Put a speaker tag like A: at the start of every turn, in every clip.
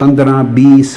A: 15, 20,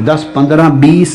A: 10, 15, 20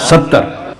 A: 70।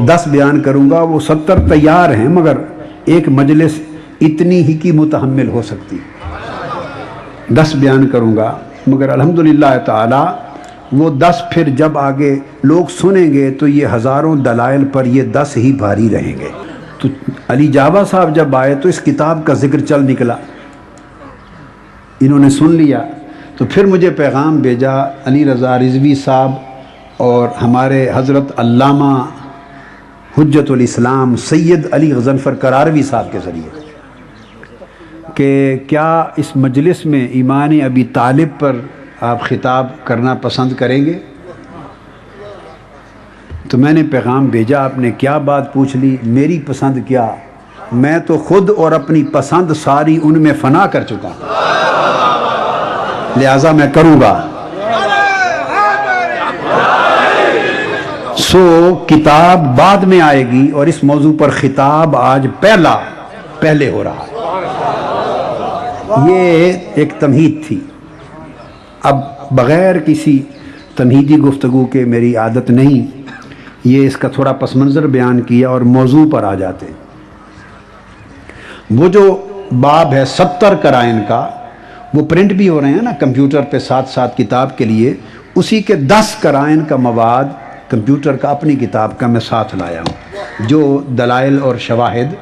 A: 10 بیان کروں گا، وہ 70 تیار ہیں، مگر ایک مجلس اتنی ہی کی متحمل ہو سکتی. 10 بیان کروں گا، مگر الحمدللہ تعالی وہ 10 پھر جب آگے لوگ سنیں گے تو یہ ہزاروں دلائل پر یہ 10 ہی بھاری رہیں گے. تو علی جاوا صاحب جب آئے تو اس کتاب کا ذکر چل نکلا، انہوں نے سن لیا، تو پھر مجھے پیغام بھیجا علی رضا رضوی صاحب اور ہمارے حضرت علامہ حجت الاسلام سید علی غضنفر کراروی صاحب کے ذریعے کہ کیا اس مجلس میں ایمان ابی طالب پر آپ خطاب کرنا پسند کریں گے. تو میں نے پیغام بھیجا، آپ نے کیا بات پوچھ لی، میری پسند کیا، میں تو خود اور اپنی پسند ساری ان میں فنا کر چکا ہوں، لہٰذا میں کروں گا. سو کتاب بعد میں آئے گی اور اس موضوع پر خطاب آج پہلے ہو رہا ہے. یہ ایک تمہید تھی. اب بغیر کسی تمہیدی گفتگو کے میری عادت نہیں، یہ اس کا تھوڑا پس منظر بیان کیا اور موضوع پر آ جاتے. وہ جو باب ہے 70 قرائن کا، وہ پرنٹ بھی ہو رہے ہیں نا کمپیوٹر پہ ساتھ ساتھ کتاب کے لیے، اسی کے 10 قرائن کا مواد کمپیوٹر کا اپنی کتاب کا میں ساتھ لایا ہوں، جو دلائل اور شواہد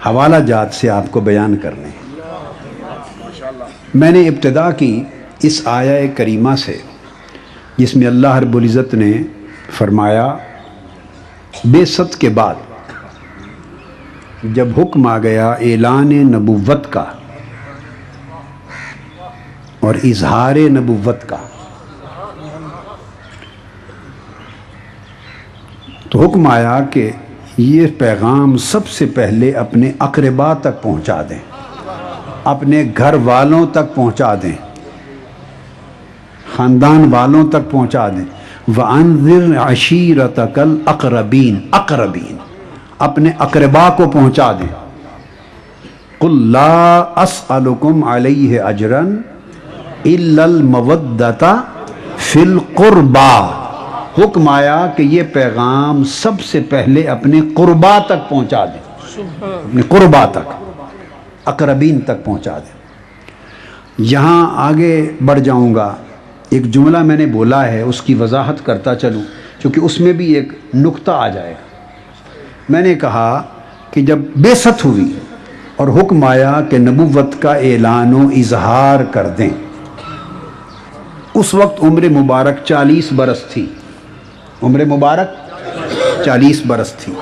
A: حوالہ جات سے آپ کو بیان کرنے ہیں. میں نے ابتدا کی اس آیہ کریمہ سے جس میں اللہ رب العزت نے فرمایا بعثت کے بعد جب حکم آ گیا اعلان نبوت کا اور اظہار نبوت کا، تو حکم آیا کہ یہ پیغام سب سے پہلے اپنے اقربا تک پہنچا دیں، اپنے گھر والوں تک پہنچا دیں، خاندان والوں تک پہنچا دیں. وَأَنذِرْ عَشِيرَتَكَ الْأَقْرَبِينَ، اپنے اقربا کو پہنچا دیں. قُلْ لَا أَسْأَلُكُمْ عَلَيْهِ أَجْرًا إِلَّا الْمَوَدَّةَ فِي الْقُرْبَى. حکم آیا کہ یہ پیغام سب سے پہلے اپنے قربا تک پہنچا دیں، اپنے قربا تک، اقربین تک پہنچا دیں. یہاں آگے بڑھ جاؤں گا، ایک جملہ میں نے بولا ہے اس کی وضاحت کرتا چلوں کیونکہ اس میں بھی ایک نقطہ آ جائے گا. میں نے کہا کہ جب بعثت ہوئی اور حکم آیا کہ نبوت کا اعلان و اظہار کر دیں، اس وقت عمر مبارک 40 برس تھی، عمر مبارک 40 برس تھی.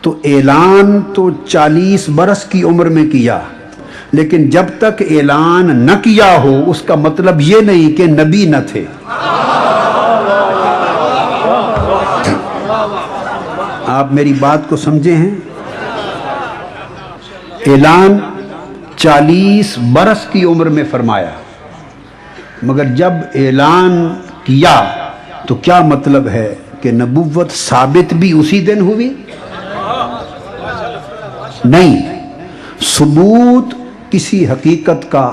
A: تو اعلان تو 40 برس کی عمر میں کیا، لیکن جب تک اعلان نہ کیا ہو اس کا مطلب یہ نہیں کہ نبی نہ تھے. آپ میری بات کو سمجھے ہیں؟ اعلان 40 برس کی عمر میں فرمایا، مگر جب اعلان کیا تو کیا مطلب ہے کہ نبوت ثابت بھی اسی دن ہوئی؟ نہیں، ثبوت کسی حقیقت کا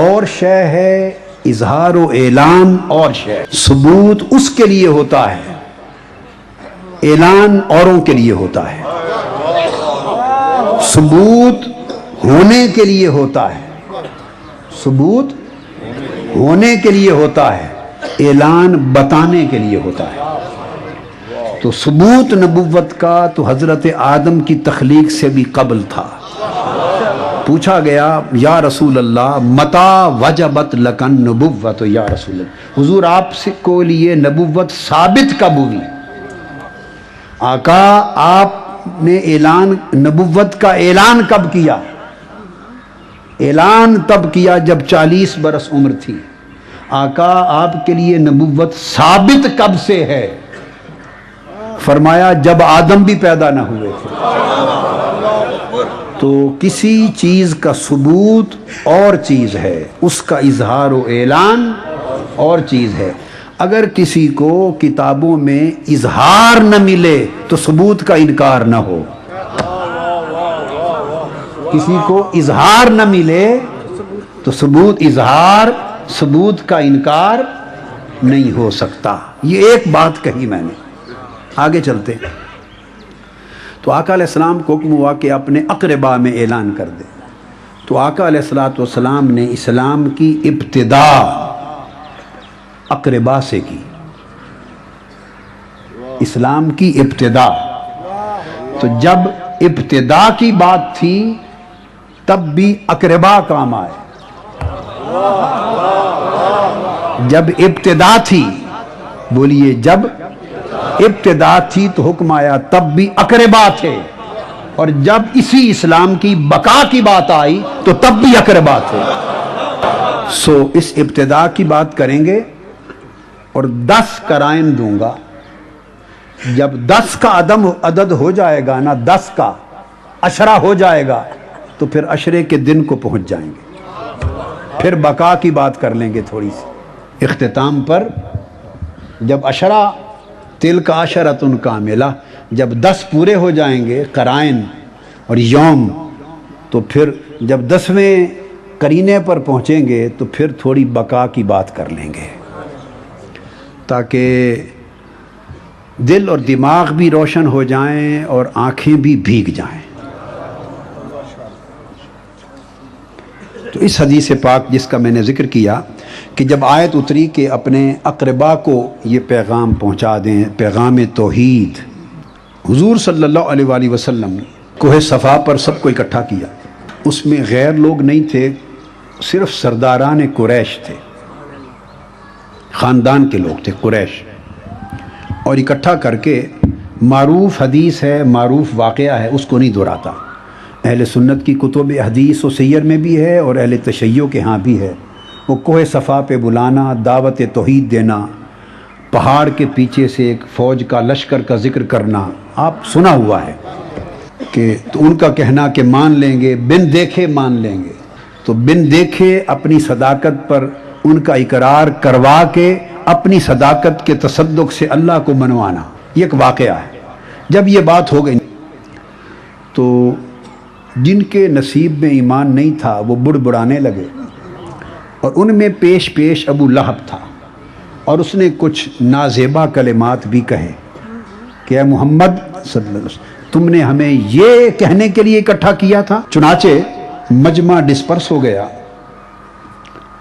A: اور شے ہے، اظہار و اعلان اور شے. ثبوت اس کے لیے ہوتا ہے، اعلان اوروں کے لیے ہوتا ہے. ثبوت ہونے کے لیے ہوتا ہے، ثبوت ہونے کے لیے ہوتا ہے، اعلان بتانے کے لیے ہوتا ہے. تو ثبوت نبوت کا تو حضرت آدم کی تخلیق سے بھی قبل تھا. پوچھا گیا یا رسول اللہ متا وجبت لکن نبوت، یا رسول اللہ حضور آپ سے کو لیے نبوت ثابت کب ہوئی؟ آقا آپ نے اعلان نبوت کا اعلان کب کیا؟ اعلان تب کیا جب 40 برس عمر تھی. آقا آپ کے لیے نبوت ثابت کب سے ہے؟ فرمایا جب آدم بھی پیدا نہ ہوئے تھے. تو کسی چیز کا ثبوت اور چیز ہے، اس کا اظہار و اعلان اور چیز ہے. اگر کسی کو کتابوں میں اظہار نہ ملے تو ثبوت کا انکار نہ ہو. کسی کو اظہار نہ ملے تو ثبوت کا انکار نہیں ہو سکتا. یہ ایک بات کہی میں نے. آگے چلتے. تو آقا علیہ السلام کو حکم ہوا کہ اپنے اقربا میں اعلان کر دے. تو آقا علیہ السلام نے اسلام کی ابتدا اقربا سے کی. اسلام کی ابتدا. تو جب ابتدا کی بات تھی تب بھی اقربا کام آئے. جب ابتدا تھی، بولیے، جب ابتدا تھی تو حکم آیا تب بھی اقربا تھے، اور جب اسی اسلام کی بقا کی بات آئی تو تب بھی اقربا تھے. سو اس ابتدا کی بات کریں گے اور 10 قرائن دوں گا. جب 10 کا عدد ہو جائے گا نا، 10 کا عشرہ ہو جائے گا تو پھر عشرے کے دن کو پہنچ جائیں گے. پھر بقا کی بات کر لیں گے تھوڑی سی اختتام پر. جب عشرہ تلک عشرۃ کاملہ، جب 10 پورے ہو جائیں گے قرائن اور یوم، تو پھر جب 10ویں قرینے پر پہنچیں گے تو پھر تھوڑی بقا کی بات کر لیں گے، تاکہ دل اور دماغ بھی روشن ہو جائیں اور آنکھیں بھی بھیگ جائیں. تو اس حدیث پاک جس کا میں نے ذکر کیا کہ جب آیت اتری کہ اپنے اقربا کو یہ پیغام پہنچا دیں، پیغام توحید، حضور صلی اللہ علیہ وآلہ وسلم کوہ صفا پر سب کو اکٹھا کیا. اس میں غیر لوگ نہیں تھے، صرف سرداران قریش تھے، خاندان کے لوگ تھے قریش. اور اکٹھا کر کے معروف حدیث ہے، معروف واقعہ ہے، اس کو نہیں دہراتا. اہل سنت کی کتب حدیث و سیر میں بھی ہے اور اہل تشیع کے ہاں بھی ہے. وہ کوہ صفا پہ بلانا، دعوت توحید دینا، پہاڑ کے پیچھے سے ایک فوج کا لشکر کا ذکر کرنا، آپ سنا ہوا ہے کہ تو ان کا کہنا کہ مان لیں گے، بن دیکھے مان لیں گے. تو بن دیکھے اپنی صداقت پر ان کا اقرار کروا کے اپنی صداقت کے تصدق سے اللہ کو منوانا، یہ ایک واقعہ ہے. جب یہ بات ہو گئی تو جن کے نصیب میں ایمان نہیں تھا وہ بڑبڑانے لگے، اور ان میں پیش پیش ابو لہب تھا، اور اس نے کچھ نازیبا کلمات بھی کہے کہ اے محمد صلی اللہ علیہ وسلم، تم نے ہمیں یہ کہنے کے لیے اکٹھا کیا تھا. چنانچہ مجمع ڈسپرس ہو گیا.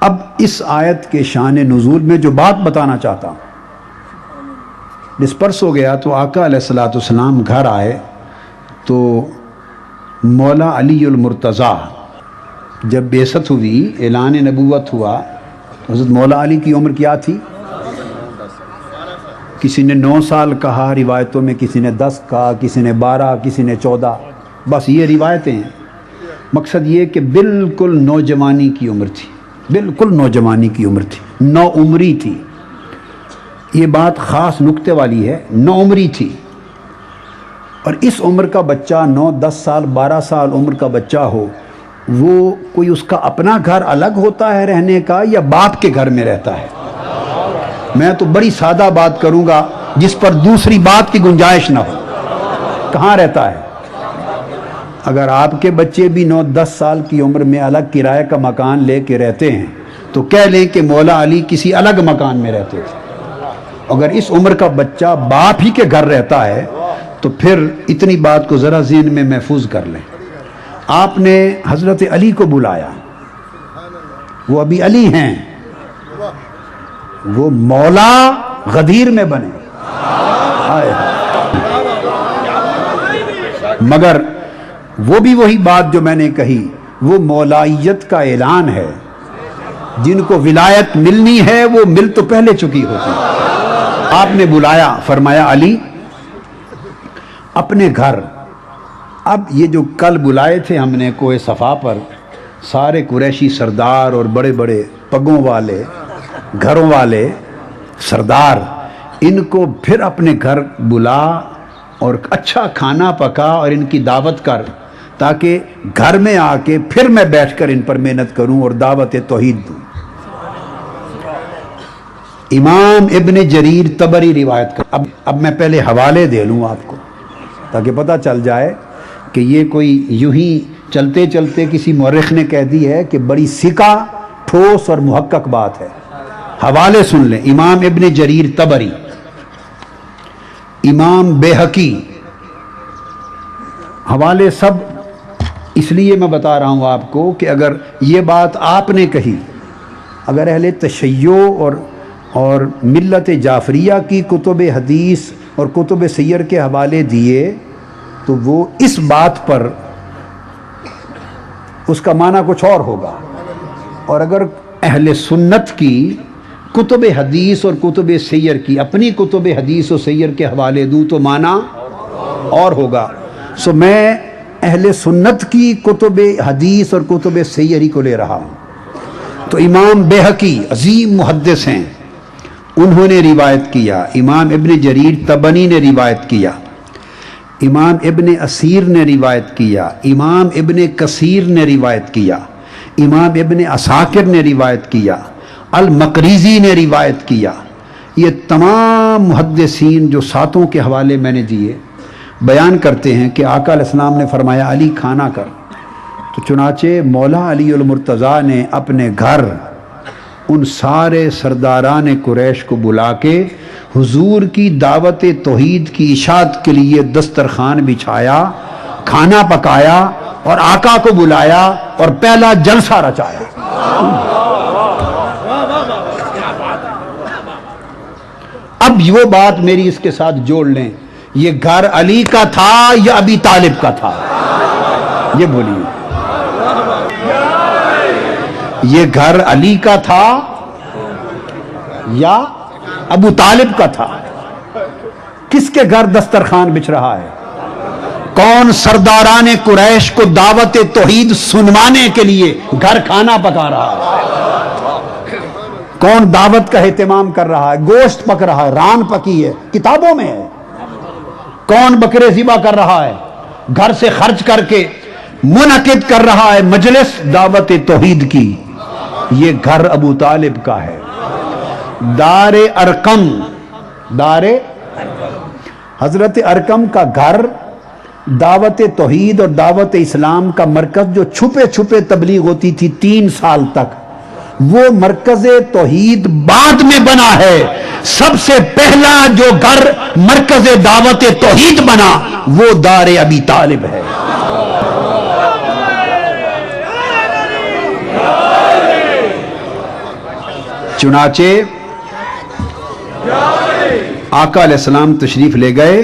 A: اب اس آیت کے شان نزول میں جو بات بتانا چاہتا ہوں، ڈسپرس ہو گیا. تو آقا علیہ السلام گھر آئے تو مولا علی المرتضیٰ جب بعثت ہوئی، اعلان نبوت ہوا، حضرت مولا علی کی عمر کیا تھی؟ کسی نے 9 سال کہا روایتوں میں، کسی نے 10 کہا، کسی نے 12، کسی نے 14. بس یہ روایتیں ہیں. مقصد یہ کہ بالکل نوجوانی کی عمر تھی، بالکل نوجوانی کی عمر تھی، 9 عمری تھی. یہ بات خاص نکتے والی ہے، 9 عمری تھی. اور اس عمر کا بچہ 9، 10 سال، 12 سال عمر کا بچہ ہو، وہ کوئی اس کا اپنا گھر الگ ہوتا ہے رہنے کا یا باپ کے گھر میں رہتا ہے؟ میں تو بڑی سادہ بات کروں گا جس پر دوسری بات کی گنجائش نہ ہو. کہاں رہتا ہے؟ اگر آپ کے بچے بھی 9، 10 سال کی عمر میں الگ کرائے کا مکان لے کے رہتے ہیں تو کہہ لیں کہ مولا علی کسی الگ مکان میں رہتے تھے. اگر اس عمر کا بچہ باپ ہی کے گھر رہتا ہے تو پھر اتنی بات کو ذرا ذہن میں محفوظ کر لیں. آپ نے حضرت علی کو بلایا، وہ ابھی علی ہیں، وہ مولا غدیر میں بنے. مگر وہ بھی وہی بات جو میں نے کہی، وہ مولائیت کا اعلان ہے. جن کو ولایت ملنی ہے وہ مل تو پہلے چکی ہوتی. آپ نے بلایا، فرمایا علی اپنے گھر. اب یہ جو کل بلائے تھے ہم نے کوہ صفا پر، سارے قریشی سردار اور بڑے بڑے پگوں والے، گھروں والے سردار، ان کو پھر اپنے گھر بلا اور اچھا کھانا پکا اور ان کی دعوت کر، تاکہ گھر میں آ کے پھر میں بیٹھ کر ان پر محنت کروں اور دعوت توحید دوں. امام ابن جریر طبری روایت کر. اب میں پہلے حوالے دے لوں آپ کو تاکہ پتہ چل جائے کہ یہ کوئی یوں ہی چلتے چلتے کسی مورخ نے کہہ دی ہے کہ بڑی سکہ، ٹھوس اور محقق بات ہے. حوالے سن لیں. امام ابن جریر طبری، امام بیہقی، حوالے سب اس لیے میں بتا رہا ہوں آپ کو کہ اگر یہ بات آپ نے کہی، اگر اہل تشیع اور ملت جعفریہ کی کتب حدیث اور کتب سیر کے حوالے دیے تو وہ اس بات پر اس کا معنی کچھ اور ہوگا، اور اگر اہل سنت کی کتب حدیث اور کتب سیر کی اپنی کتب حدیث و سیر کے حوالے دوں تو معنی اور ہوگا۔ سو میں اہل سنت کی کتب حدیث اور کتب سیر ہی کو لے رہا ہوں۔ تو امام بیہقی عظیم محدث ہیں، انہوں نے روایت کیا، امام ابن جریر طبری نے روایت کیا، امام ابن اسیر نے روایت کیا، امام ابن کثیر نے روایت کیا، امام ابن عساکر نے روایت کیا، المقریزی نے روایت کیا۔ یہ تمام محدثین جو ساتوں کے حوالے میں نے دیے بیان کرتے ہیں کہ آقا علیہ السلام نے فرمایا علی کھانا کر، تو چنانچہ مولا علی المرتضیٰ نے اپنے گھر ان سارے سرداران قریش کو بلا کے حضور کی دعوت توحید کی اشاعت کے لیے دسترخوان بچھایا، کھانا پکایا اور آقا کو بلایا اور پہلا جلسہ رچایا۔ اب وہ بات میری اس کے ساتھ جوڑ لیں، یہ گھر علی کا تھا یا ابی طالب کا تھا؟ یہ بولیے، یہ گھر علی کا تھا یا ابو طالب کا تھا؟ کس کے گھر دسترخوان بچھ رہا ہے؟ کون سرداران قریش کو دعوت توحید سنوانے کے لیے گھر کھانا پکا رہا ہے؟ کون دعوت کا اہتمام کر رہا ہے؟ گوشت پک رہا ہے، ران پکی ہے، کتابوں میں ہے۔ کون بکرے ذبح کر رہا ہے؟ گھر سے خرچ کر کے منعقد کر رہا ہے مجلس دعوت توحید کی، یہ گھر ابو طالب کا ہے۔ دار ارقم، حضرت ارقم کا گھر دعوت توحید اور دعوت اسلام کا مرکز جو چھپے چھپے تبلیغ ہوتی تھی 3 سال تک، وہ مرکز توحید بعد میں بنا ہے۔ سب سے پہلا جو گھر مرکز دعوت توحید بنا وہ دار ابی طالب ہے۔ چنانچہ آقا علیہ السلام تشریف لے گئے،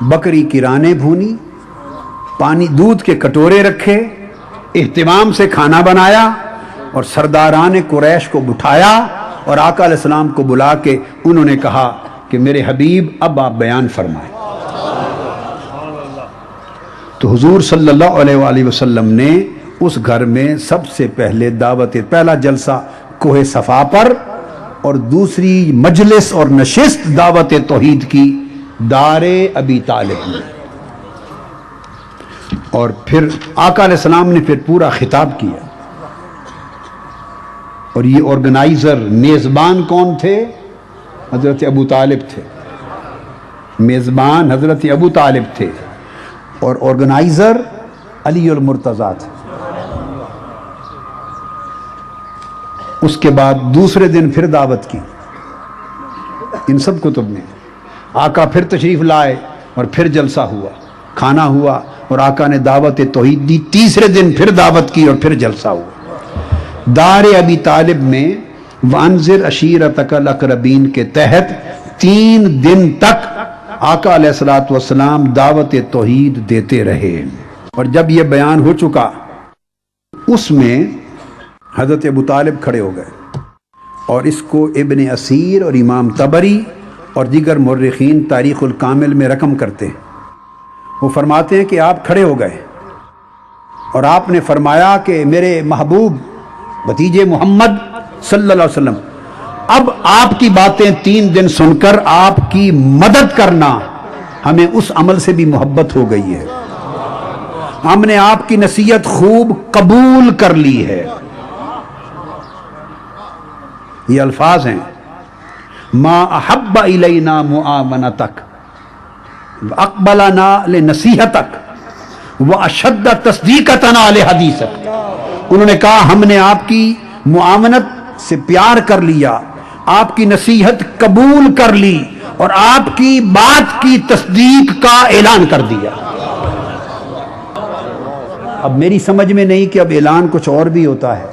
A: بکری کی رانیں بھونی، پانی دودھ کے کٹورے رکھے، اہتمام سے کھانا بنایا اور سرداران قریش کو بٹھایا اور آقا علیہ السلام کو بلا کے انہوں نے کہا کہ میرے حبیب اب آپ بیان فرمائیں۔ تو حضور صلی اللہ علیہ وآلہ وسلم نے اس گھر میں سب سے پہلے پہلا جلسہ کوہ صفا پر اور دوسری مجلس اور نشست دعوت توحید کی دار ابی طالب میں، اور پھر آقا علیہ السلام نے پھر پورا خطاب کیا۔ اور یہ آرگنائزر میزبان کون تھے؟ حضرت ابو طالب تھے۔ میزبان حضرت ابو طالب تھے اور آرگنائزر علی المرتضیٰ تھے۔ اس کے بعد دوسرے دن پھر دعوت کی، ان سب کتب میں آقا پھر تشریف لائے اور پھر جلسہ ہوا، کھانا ہوا اور آقا نے دعوت توحید دی۔ تیسرے دن پھر دعوت کی اور پھر جلسہ ہوا۔ دار ابی طالب میں وانذر عشیرتک الاقربین کے تحت 3 دن تک آقا علیہ الصلوۃ والسلام دعوت توحید دیتے رہے۔ اور جب یہ بیان ہو چکا، اس میں حضرت ابو طالب کھڑے ہو گئے اور اس کو ابن اسیر اور امام طبری اور دیگر مورخین تاریخ الکامل میں رقم کرتے ہیں۔ وہ فرماتے ہیں کہ آپ کھڑے ہو گئے اور آپ نے فرمایا کہ میرے محبوب بھتیجے محمد صلی اللہ علیہ وسلم، اب آپ کی باتیں 3 دن سن کر آپ کی مدد کرنا، ہمیں اس عمل سے بھی محبت ہو گئی ہے، ہم نے آپ کی نصیحت خوب قبول کر لی ہے۔ یہ الفاظ ہیں، ما احب الینا معاونتک واقبلنا لنصیحتک واشد تصدیقتنا لحدیثک۔ انہوں نے کہا ہم نے آپ کی معاونت سے پیار کر لیا آپ کی نصیحت قبول کر لی اور آپ کی بات کی تصدیق کا اعلان کر دیا۔ اب میری سمجھ میں نہیں کہ اب اعلان کچھ اور بھی ہوتا ہے،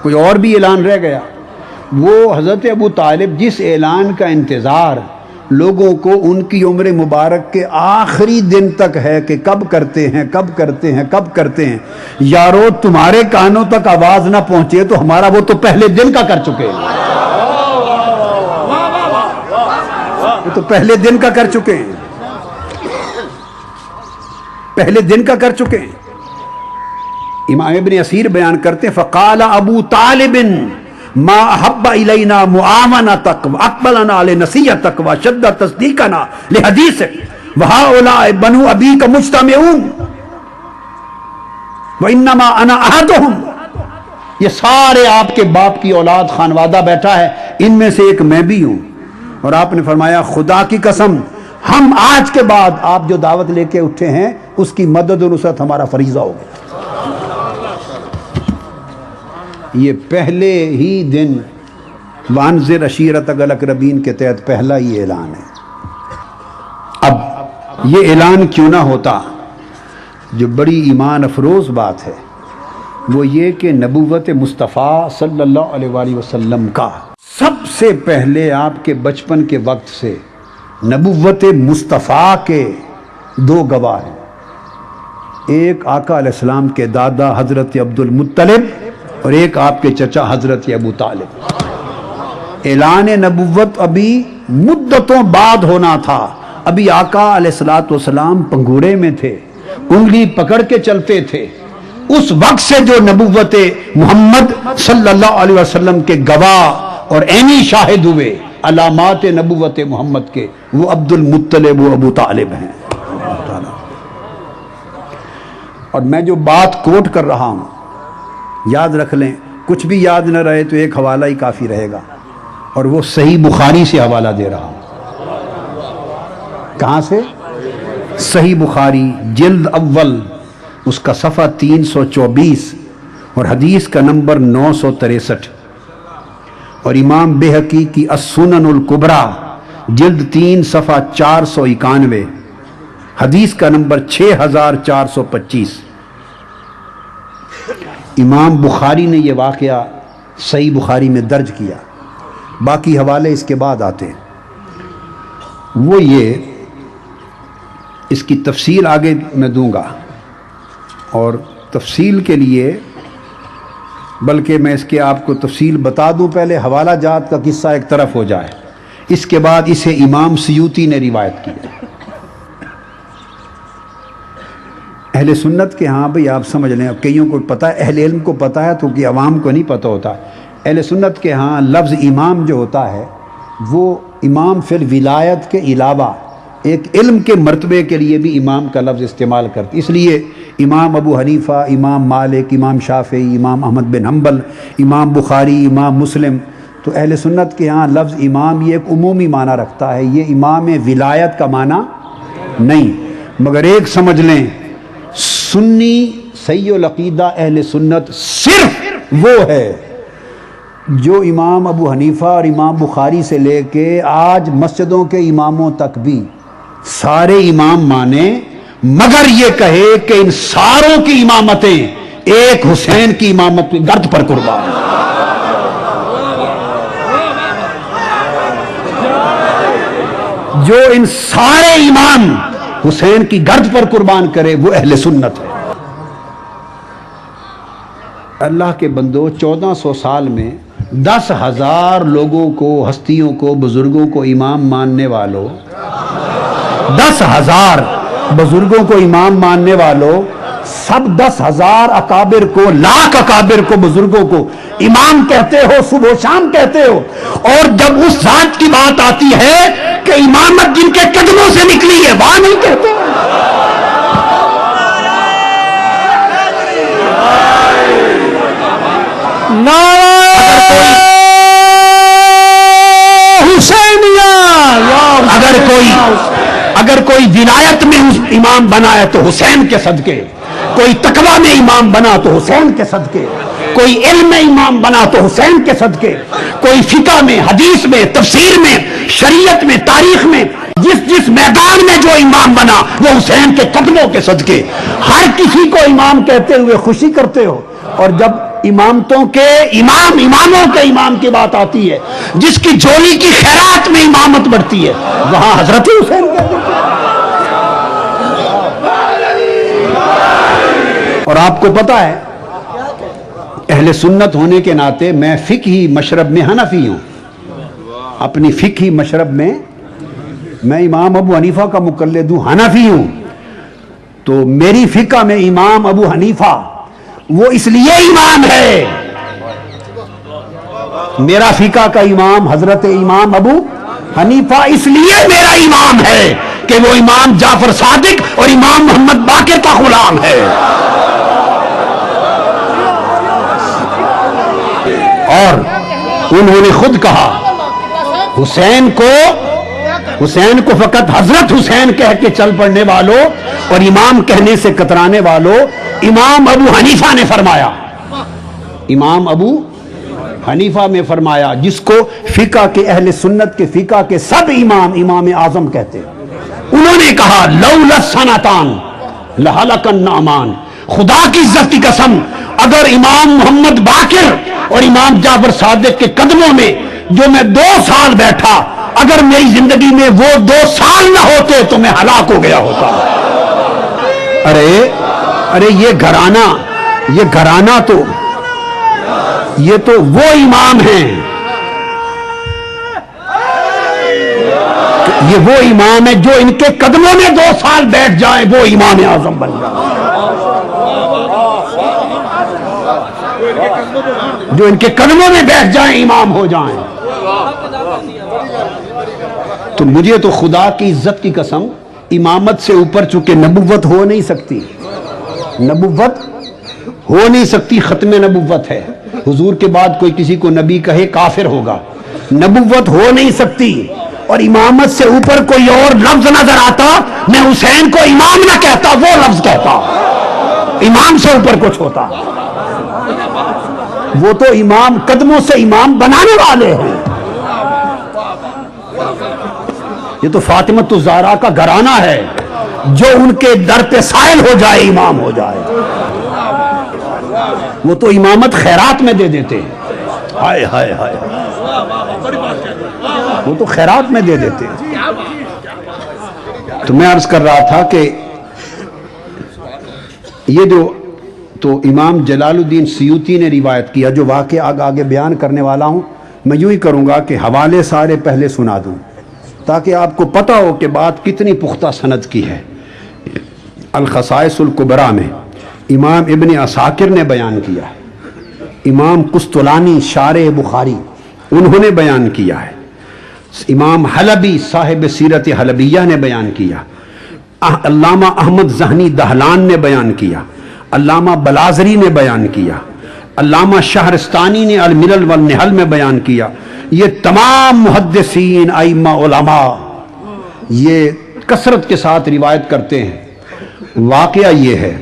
A: کوئی اور بھی اعلان رہ گیا۔ وہ حضرت ابو طالب جس اعلان کا انتظار لوگوں کو ان کی عمر مبارک کے آخری دن تک ہے کہ کب کرتے ہیں کب کرتے ہیں کب کرتے ہیں، یارو تمہارے کانوں تک آواز نہ پہنچے تو ہمارا وہ تو پہلے دن کا کر چکے ہیں، وہ تو پہلے دن کا کر چکے ہیں، پہلے دن کا کر چکے ہیں۔ امام ابن اسیر بیان کرتے ہیں فقال ابو طالب ما احب الینا معاونتک واقبلنا لنصیحتک وشد تصدیقنا لحدیثک وہؤلاء بنو ابیک مجتمعون وانما انا احدهم، یہ سارے آپ کے باپ کی اولاد خانوادہ بیٹھا ہے، ان میں سے ایک میں بھی ہوں۔ اور آپ نے فرمایا خدا کی قسم ہم آج کے بعد آپ جو دعوت لے کے اٹھے ہیں اس کی مدد و نصرت ہمارا فریضہ ہو گیا۔ یہ پہلے ہی دن وانذر عشیرتک الاقربین کے تحت پہلا ہی اعلان ہے۔ اب یہ اعلان کیوں نہ ہوتا؟ جو بڑی ایمان افروز بات ہے وہ یہ کہ نبوت مصطفیٰ صلی اللہ علیہ وآلہ وسلم کا سب سے پہلے آپ کے بچپن کے وقت سے نبوت مصطفیٰ کے دو گواہ ہیں، ایک آقا علیہ السلام کے دادا حضرت عبد المطلب اور ایک آپ کے چچا حضرت ابو طالب۔ اعلان نبوت ابھی مدتوں بعد ہونا تھا، ابھی آقا علیہ السلام پنگورے میں تھے، انگلی پکڑ کے چلتے تھے۔ اس وقت سے جو نبوت محمد صلی اللہ علیہ وسلم کے گواہ اور عینی شاہد ہوئے علامات نبوت محمد کے، وہ عبد المطلب و ابو طالب ہیں۔ اور میں جو بات کوٹ کر رہا ہوں یاد رکھ لیں، کچھ بھی یاد نہ رہے تو ایک حوالہ ہی کافی رہے گا، اور وہ صحیح بخاری سے حوالہ دے رہا ہوں۔ کہاں سے؟ صحیح بخاری جلد اول، اس کا صفحہ 324 اور حدیث کا نمبر 963، اور امام بہقی کی السنن الکبریٰ جلد 3 صفحہ 491، حدیث کا نمبر 6425۔ امام بخاری نے یہ واقعہ صحیح بخاری میں درج کیا، باقی حوالے اس کے بعد آتے ہیں۔ وہ یہ، اس کی تفصیل آگے میں دوں گا، اور تفصیل کے لیے بلکہ میں اس کے آپ کو تفصیل بتا دوں، پہلے حوالہ جات کا قصہ ایک طرف ہو جائے، اس کے بعد اسے امام سیوطی نے روایت کیا۔ اہل سنت کے ہاں بھئی آپ سمجھ لیں، اب کئیوں کو پتہ ہے، اہل علم کو پتہ ہے تو کہ عوام کو نہیں پتہ ہوتا۔ اہل سنت کے ہاں لفظ امام جو ہوتا ہے وہ امام فی الولایت کے علاوہ ایک علم کے مرتبے کے لیے بھی امام کا لفظ استعمال کرتے، اس لیے امام ابو حنیفہ، امام مالک، امام شافعی، امام احمد بن حنبل، امام بخاری، امام مسلم، تو اہل سنت کے ہاں لفظ امام یہ ایک عمومی معنی رکھتا ہے، یہ امام ولایت کا معنی نہیں۔ مگر ایک سمجھ لیں، سنی صحیح العقیدہ اہل سنت صرف وہ ہے جو امام ابو حنیفہ اور امام بخاری سے لے کے آج مسجدوں کے اماموں تک بھی سارے امام مانے، مگر یہ کہے کہ ان ساروں کی امامتیں ایک حسین کی امامت گرد پر قربان۔ جو ان سارے امام حسین کی گرد پر قربان کرے وہ اہل سنت ہے۔ اللہ کے بندو، 1400 سال میں 10,000 لوگوں کو، ہستیوں کو، بزرگوں کو امام ماننے والوں، 10,000 بزرگوں کو امام ماننے والوں، سب 10,000 اکابر کو، لاکھ اکابر کو، بزرگوں کو امام کہتے ہو، صبح و شام کہتے ہو، اور جب اس ذات کی بات آتی ہے کہ امامت جن کے قدموں سے نکلی ہے وہاں نہیں کہتے۔ اگر کوئی ولایت میں امام بنا ہے تو حسین کے صدقے، کوئی تقویٰ میں امام بنا تو حسین کے صدقے، کوئی علم میں امام بنا تو حسین کے صدقے، کوئی فقہ میں، حدیث میں، تفسیر میں، شریعت میں، تاریخ میں، جس میدان میں جو امام بنا وہ حسین کے قدموں کے صدقے۔ ہر کسی کو امام کہتے ہوئے خوشی کرتے ہو، اور جب اماموں کے امام کی بات آتی ہے، جس کی جھولی کی خیرات میں امامت بڑھتی ہے، وہاں حضرت حسین کہتے ہیں۔ اور آپ کو پتا ہے اہل سنت ہونے کے ناطے میں فقہی مشرب میں حنفی ہوں، اپنی فقہی مشرب میں میں امام ابو حنیفہ کا مقلد ہوں، حنفی ہوں۔ تو میری فقہ میں امام ابو حنیفہ وہ اس لیے امام ہے، میرا فقہ کا امام حضرت امام ابو حنیفہ اس لیے میرا امام ہے کہ وہ امام جعفر صادق اور امام محمد باقر کا غلام ہے۔ اور انہوں نے خود کہا حسین کو فقط حضرت حسین کہہ کے چل پڑنے والوں اور امام کہنے سے کترانے والوں، امام ابو حنیفہ نے فرمایا، امام ابو حنیفہ میں فرمایا، جس کو فقہ کے اہل سنت کے فقہ کے سب امام اعظم کہتے ہیں، انہوں نے کہا لولا السنتان لہلک النعمان، خدا کی عزت کی قسم اگر امام محمد باقر اور امام جعفر صادق کے قدموں میں جو میں 2 سال بیٹھا، اگر میری زندگی میں وہ 2 سال نہ ہوتے تو میں ہلاک ہو گیا ہوتا۔ ارے یہ گھرانہ تو یہ تو وہ امام ہیں، یہ وہ امام ہے جو ان کے قدموں میں 2 سال بیٹھ جائیں وہ امام اعظم بن جائے، جو ان کے قدموں میں بیٹھ جائیں امام ہو جائیں۔ تو مجھے تو خدا کی عزت کی قسم امامت سے اوپر چونکہ نبوت ہو نہیں سکتی، ختم نبوت ہے، حضور کے بعد کوئی کسی کو نبی کہے کافر ہوگا، نبوت ہو نہیں سکتی، اور امامت سے اوپر کوئی اور لفظ نظر آتا میں حسین کو امام نہ کہتا، وہ لفظ کہتا، امام سے اوپر کچھ ہوتا، وہ تو امام قدموں سے امام بنانے والے ہیں، یہ تو فاطمہ الزہرا کا گھرانہ ہے، جو ان کے در پہ سائل ہو جائے امام ہو جائے، وہ تو امامت خیرات میں دے دیتے ہیں، ہائے ہائے ہائے، وہ تو خیرات میں دے دیتے ہیں۔ تو میں عرض کر رہا تھا کہ یہ جو تو امام جلال الدین سیوطی نے روایت کیا، جو واقعہ آگے بیان کرنے والا ہوں، میں یوں ہی کروں گا کہ حوالے سارے پہلے سنا دوں تاکہ آپ کو پتہ ہو کہ بات کتنی پختہ سند کی ہے۔ الخصائص الکبریٰ میں امام ابن عساکر نے بیان کیا ہے، امام قسطلانی شارح بخاری انہوں نے بیان کیا ہے، امام حلبی صاحب سیرت حلبیہ نے بیان کیا، علامہ احمد ذہنی دہلان نے بیان کیا، علامہ بلازری نے بیان کیا، علامہ شہرستانی نے الملل والنحل میں بیان کیا، یہ تمام محدثین ائمہ علماء یہ کثرت کے ساتھ روایت کرتے ہیں۔ واقعہ یہ ہے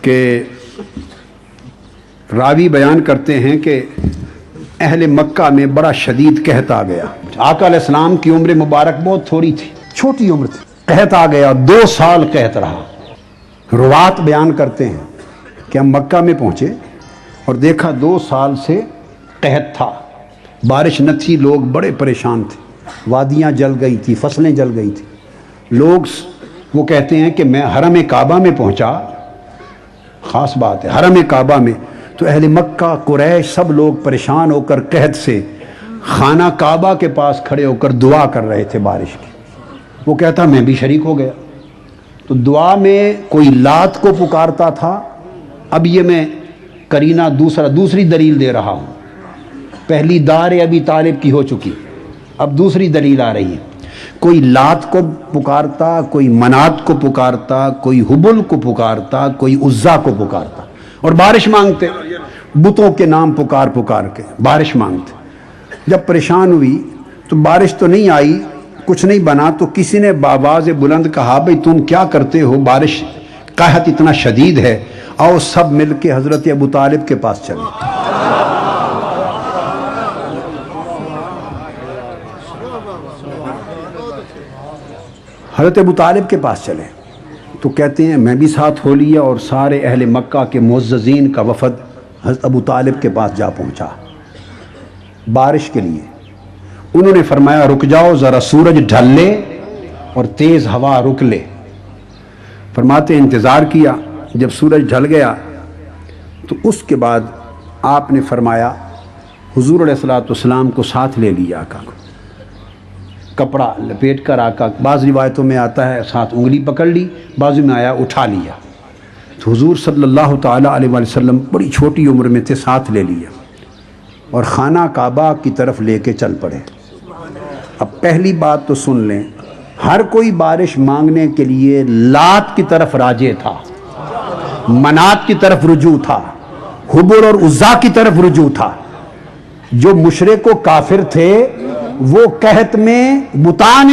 A: کہ راوی بیان کرتے ہیں کہ اہل مکہ میں بڑا شدید قحط آ گیا، آقا علیہ السلام کی عمر مبارک بہت تھوڑی تھی، چھوٹی عمر تھی، قحط آ گیا، 2 سال قحط رہا۔ روات بیان کرتے ہیں کہ ہم مکہ میں پہنچے اور دیکھا 2 سال سے قحط تھا، بارش نہ تھی، لوگ بڑے پریشان تھے، وادیاں جل گئی تھی، فصلیں جل گئی تھی، لوگ وہ کہتے ہیں کہ میں حرم کعبہ میں پہنچا، خاص بات ہے حرم کعبہ میں، تو اہل مکہ قریش سب لوگ پریشان ہو کر قحط سے خانہ کعبہ کے پاس کھڑے ہو کر دعا کر رہے تھے بارش کی، وہ کہتا میں بھی شریک ہو گیا، تو دعا میں کوئی لات کو پکارتا تھا، اب یہ میں کرینہ دوسری دلیل دے رہا ہوں، پہلی دار ابی طالب کی ہو چکی، اب دوسری دلیل آ رہی ہے، کوئی لات کو پکارتا، کوئی منات کو پکارتا، کوئی حبل کو پکارتا، کوئی عزا کو پکارتا اور بارش مانگتے، بتوں کے نام پکار کے بارش مانگتے۔ جب پریشان ہوئی تو بارش تو نہیں آئی، کچھ نہیں بنا، تو کسی نے بآواز بلند کہا بھئی تم کیا کرتے ہو، بارش قحط اتنا شدید ہے آؤ سب مل کے حضرت ابو طالب کے پاس چلیں۔ حضرت ابو طالب کے پاس چلے تو کہتے ہیں میں بھی ساتھ ہو لیا، اور سارے اہل مکہ کے معززین کا وفد حضرت ابو طالب کے پاس جا پہنچا بارش کے لیے۔ انہوں نے فرمایا رک جاؤ، ذرا سورج ڈھل لے اور تیز ہوا رک لے۔ فرماتے انتظار کیا، جب سورج ڈھل گیا تو اس کے بعد آپ نے فرمایا حضور علیہ الصلوۃ والسلام کو ساتھ لے لیا، آقا کو کپڑا لپیٹ کر آقا، بعض روایتوں میں آتا ہے ساتھ انگلی پکڑ لی، بعض میں آیا اٹھا لیا۔ تو حضور صلی اللہ تعالیٰ علیہ وسلم بڑی چھوٹی عمر میں تھے، ساتھ لے لیا اور خانہ کعبہ کی طرف لے کے چل پڑے۔ اب پہلی بات تو سن لیں، ہر کوئی بارش مانگنے کے لیے لات کی طرف راجع تھا، منات کی طرف رجوع تھا، حبر اور عزا کی طرف رجوع تھا۔ جو مشرک و کافر تھے وہ قحط میں بتان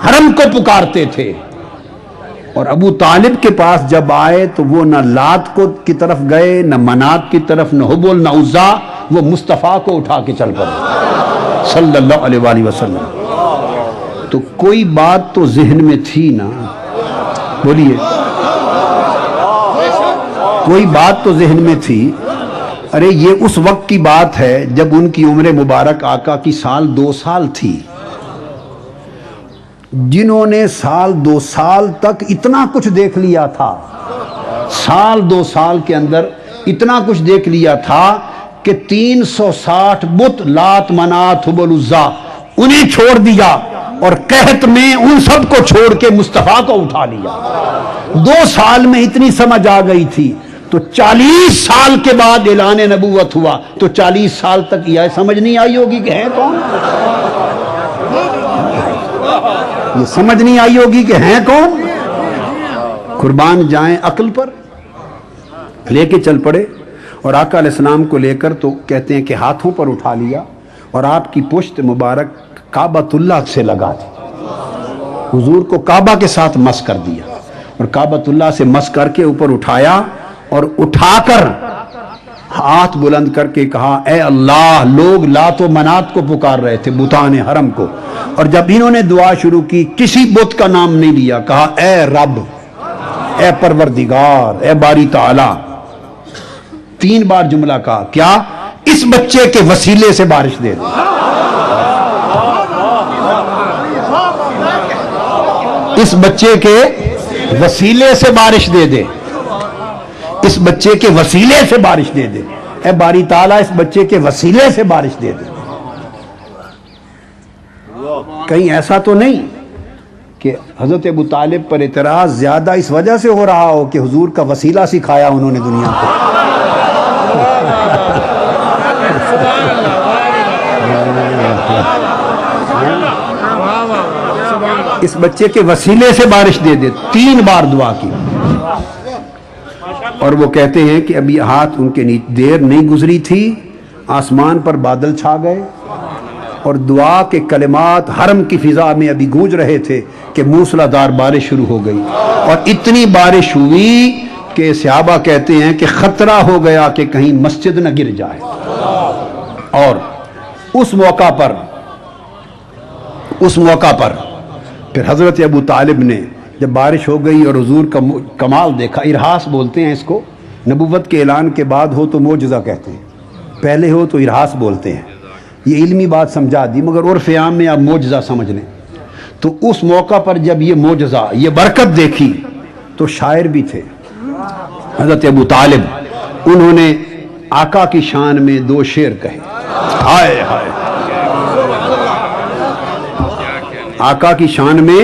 A: حرم کو پکارتے تھے، اور ابو طالب کے پاس جب آئے تو وہ نہ لات کو کی طرف گئے، نہ منات کی طرف، نہ حبل، نہ عزا، وہ مصطفیٰ کو اٹھا کے چل پڑے صلی اللہ علیہ وآلہ وسلم۔ تو کوئی بات تو ذہن میں تھی نا، بولیے کوئی بات تو ذہن میں تھی۔ ارے یہ اس وقت کی بات ہے جب ان کی عمر مبارک آقا کی سال 2 سال تھی۔ جنہوں نے سال 2 سال تک اتنا کچھ دیکھ لیا تھا، سال 2 سال کے اندر اتنا کچھ دیکھ لیا تھا کہ 360 بت لات منات حبل عزا انہیں چھوڑ دیا، اور قحط میں ان سب کو چھوڑ کے مصطفیٰ کو اٹھا لیا۔ 2 سال میں اتنی سمجھ آ گئی تھی، تو 40 سال کے بعد اعلان نبوت ہوا، تو 40 سال تک یہ سمجھ نہیں آئی ہوگی کہ ہیں کون، یہ سمجھ نہیں آئی ہوگی کہ ہیں کون۔ قربان جائیں عقل پر، لے کے چل پڑے، اور آقا علیہ السلام کو لے کر تو کہتے ہیں کہ ہاتھوں پر اٹھا لیا، اور آپ کی پشت مبارک کعبۃ اللہ سے لگا دی۔ حضور کو کعبہ کے ساتھ مس کر دیا، اور کعبۃ اللہ سے مس کر کے اوپر اٹھایا، اور اٹھا کر ہاتھ بلند کر کے کہا اے اللہ، لوگ لات و منات کو پکار رہے تھے، بتان حرم کو، اور جب انہوں نے دعا شروع کی کسی بت کا نام نہیں لیا، کہا اے رب، اے پروردگار، اے باری تعالی۔ 3 بار جملہ کہا، کیا؟ اس بچے کے وسیلے سے بارش دے دے، اس بچے کے وسیلے سے بارش دے دے، اس بچے کے وسیلے سے بارش دے دے، اے باری تعالیٰ اس بچے کے وسیلے سے بارش دے دے۔ کہیں ایسا تو نہیں کہ حضرت ابو طالب پر اعتراض زیادہ اس وجہ سے ہو رہا ہو کہ حضور کا وسیلہ سکھایا انہوں نے دنیا کو۔ اس بچے کے وسیلے سے بارش دے دے، 3 بار دعا کی، اور وہ کہتے ہیں کہ ابھی ہاتھ ان کے دیر نہیں گزری تھی، آسمان پر بادل چھا گئے، اور دعا کے کلمات حرم کی فضا میں ابھی گونج رہے تھے کہ موسلا دار بارش شروع ہو گئی، اور اتنی بارش ہوئی کہ صحابہ کہتے ہیں کہ خطرہ ہو گیا کہ کہیں مسجد نہ گر جائے۔ اور اس موقع پر پھر حضرت ابو طالب نے جب بارش ہو گئی اور حضور کا کمال دیکھا، ارہاس بولتے ہیں اس کو، نبوت کے اعلان کے بعد ہو تو معجزہ کہتے ہیں، پہلے ہو تو ارہاس بولتے ہیں۔ یہ علمی بات سمجھا دی، مگر عرف عام میں آپ معجزہ سمجھ لیں۔ تو اس موقع پر جب یہ معجزہ، یہ برکت دیکھی تو شاعر بھی تھے حضرت ابو طالب، انہوں نے آقا کی شان میں 2 شعر کہے، ہائے ہائے، آقا کی شان میں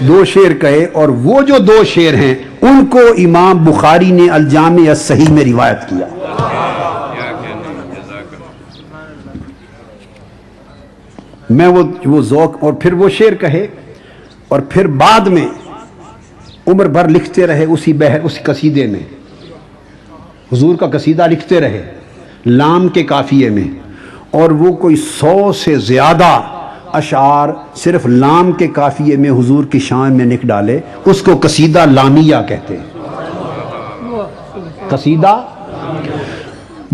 A: 2 شعر کہے، اور وہ جو 2 شعر ہیں ان کو امام بخاری نے الجامع الصحیح میں روایت کیا۔ میں وہ ذوق، اور پھر وہ شعر کہے، اور پھر بعد میں عمر بھر لکھتے رہے اس قصیدے میں، حضور کا قصیدہ لکھتے رہے لام کے قافیے میں، اور وہ کوئی 100 سے زیادہ اشعار صرف لام کے قافیے میں حضور کی شان میں لکھ ڈالے، اس کو قصیدہ لامیہ کہتے ہیں۔ قصیدہ،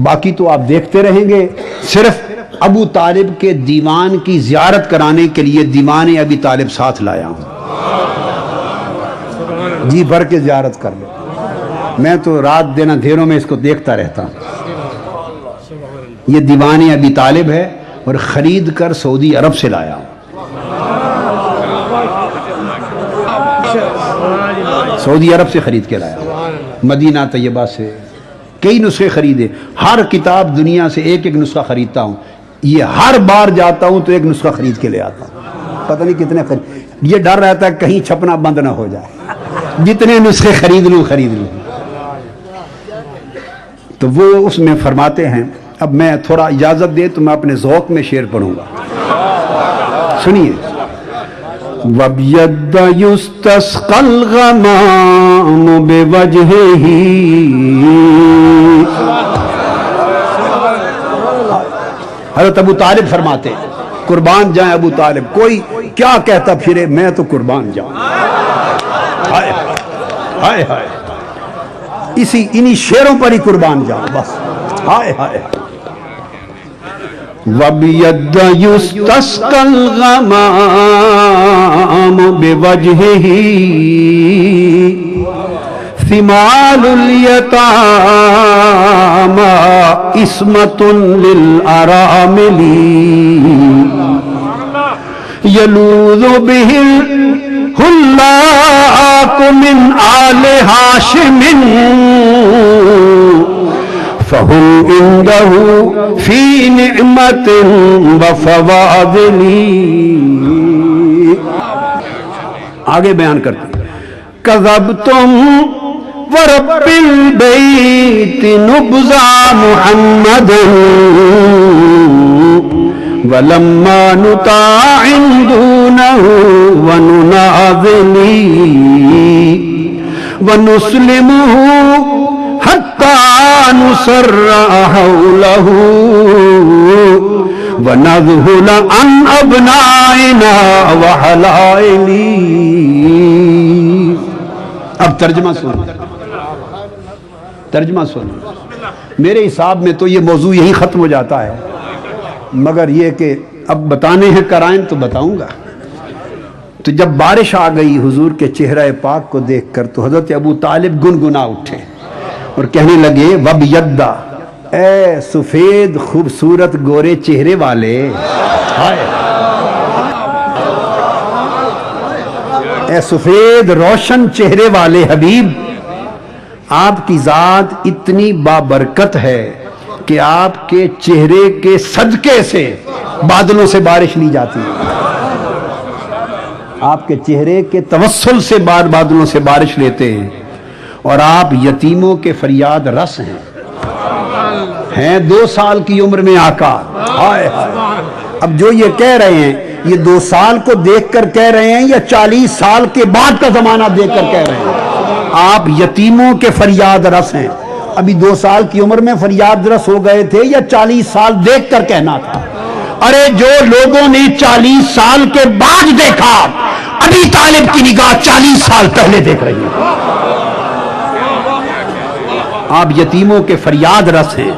A: باقی تو آپ دیکھتے رہیں گے۔ صرف ابو طالب کے دیوان کی زیارت کرانے کے لیے دیوان ابی طالب ساتھ لایا ہوں، جی بھر کے زیارت کر لو۔ میں تو رات دن اندھیروں میں اس کو دیکھتا رہتا ہوں۔ یہ دیوان ابی طالب ہے اور خرید کر سعودی عرب سے لایا ہوں، سعودی عرب سے خرید کے لایا ہوں، مدینہ طیبہ سے کئی نسخے خریدے۔ ہر کتاب دنیا سے ایک ایک نسخہ خریدتا ہوں، یہ ہر بار جاتا ہوں تو ایک نسخہ خرید کے لے آتا ہوں، پتہ نہیں کتنے خرید، یہ ڈر رہتا ہے کہیں چھپنا بند نہ ہو جائے، جتنے نسخے خرید لوں۔ تو وہ اس میں فرماتے ہیں، اب میں تھوڑا اجازت دے تو میں اپنے ذوق میں شعر پڑھوں گا، سنیے۔ وَبْيَدَّ يُسْتَسْقَى الْغَمَامُ بِوَجْهِهِ، حضرت ابو طالب فرماتے ہیں قربان جائیں ابو طالب، کوئی کیا کہتا پھرے میں تو قربان جاؤں۔ ہائے ہائے ہائے، انہی شعروں پر ہی قربان جاؤں بس۔ ہائے ہائے، وَبْيَدَّ يُسْتَسْقَى الْغَمَامُ بِوَجْهِهِ، ثِمَالُ الْيَتَامَى عِصْمَةٌ لِلْأَرَامِلِ، يَلُوذُ بِهِ الْهُلَّاقُ مِنْ آلِ هَاشِمٍ، فَهُمْ عِنْدَهُ فِي نِعْمَةٍ وَفَوَاضِلِ۔ آگے بیان کرتے ہیں، کذبتم ورب البیت نبذا محمد، ولما نطاع دونه ونناظلی، ونسلمه حتى نسرع حوله، ونذهل عن ابنائنا وحلائلی۔ اب ترجمہ سنو، میرے حساب میں تو یہ موضوع یہی ختم ہو جاتا ہے، مگر یہ کہ اب بتانے ہیں کرائم تو بتاؤں گا۔ تو جب بارش آ گئی حضور کے چہرہ پاک کو دیکھ کر تو حضرت ابو طالب گنگنا اٹھے اور کہنے لگے وَبْيَدَّ، اے سفید خوبصورت گورے چہرے والے، اے سفید روشن چہرے والے حبیب، آپ کی ذات اتنی بابرکت ہے کہ آپ کے چہرے کے صدقے سے بادلوں سے بارش لی جاتی ہے، آپ کے چہرے کے توسل سے بادلوں سے بارش لیتے ہیں، اور آپ یتیموں کے فریاد رس ہیں 2 سال کی عمر میں آقا۔ اب جو یہ کہہ رہے ہیں یہ 2 سال کو دیکھ کر کہہ رہے ہیں یا 40 سال کے بعد کا زمانہ دیکھ کر کہہ رہے ہیں؟ آپ یتیموں کے فریاد رس ہیں، ابھی 2 سال کی عمر میں فریاد رس ہو گئے تھے یا 40 سال دیکھ کر کہنا تھا؟ ارے جو لوگوں نے 40 سال کے بعد دیکھا، ابی طالب کی نگاہ 40 سال پہلے دیکھ رہی ہے۔ آپ یتیموں کے فریاد رس ہیں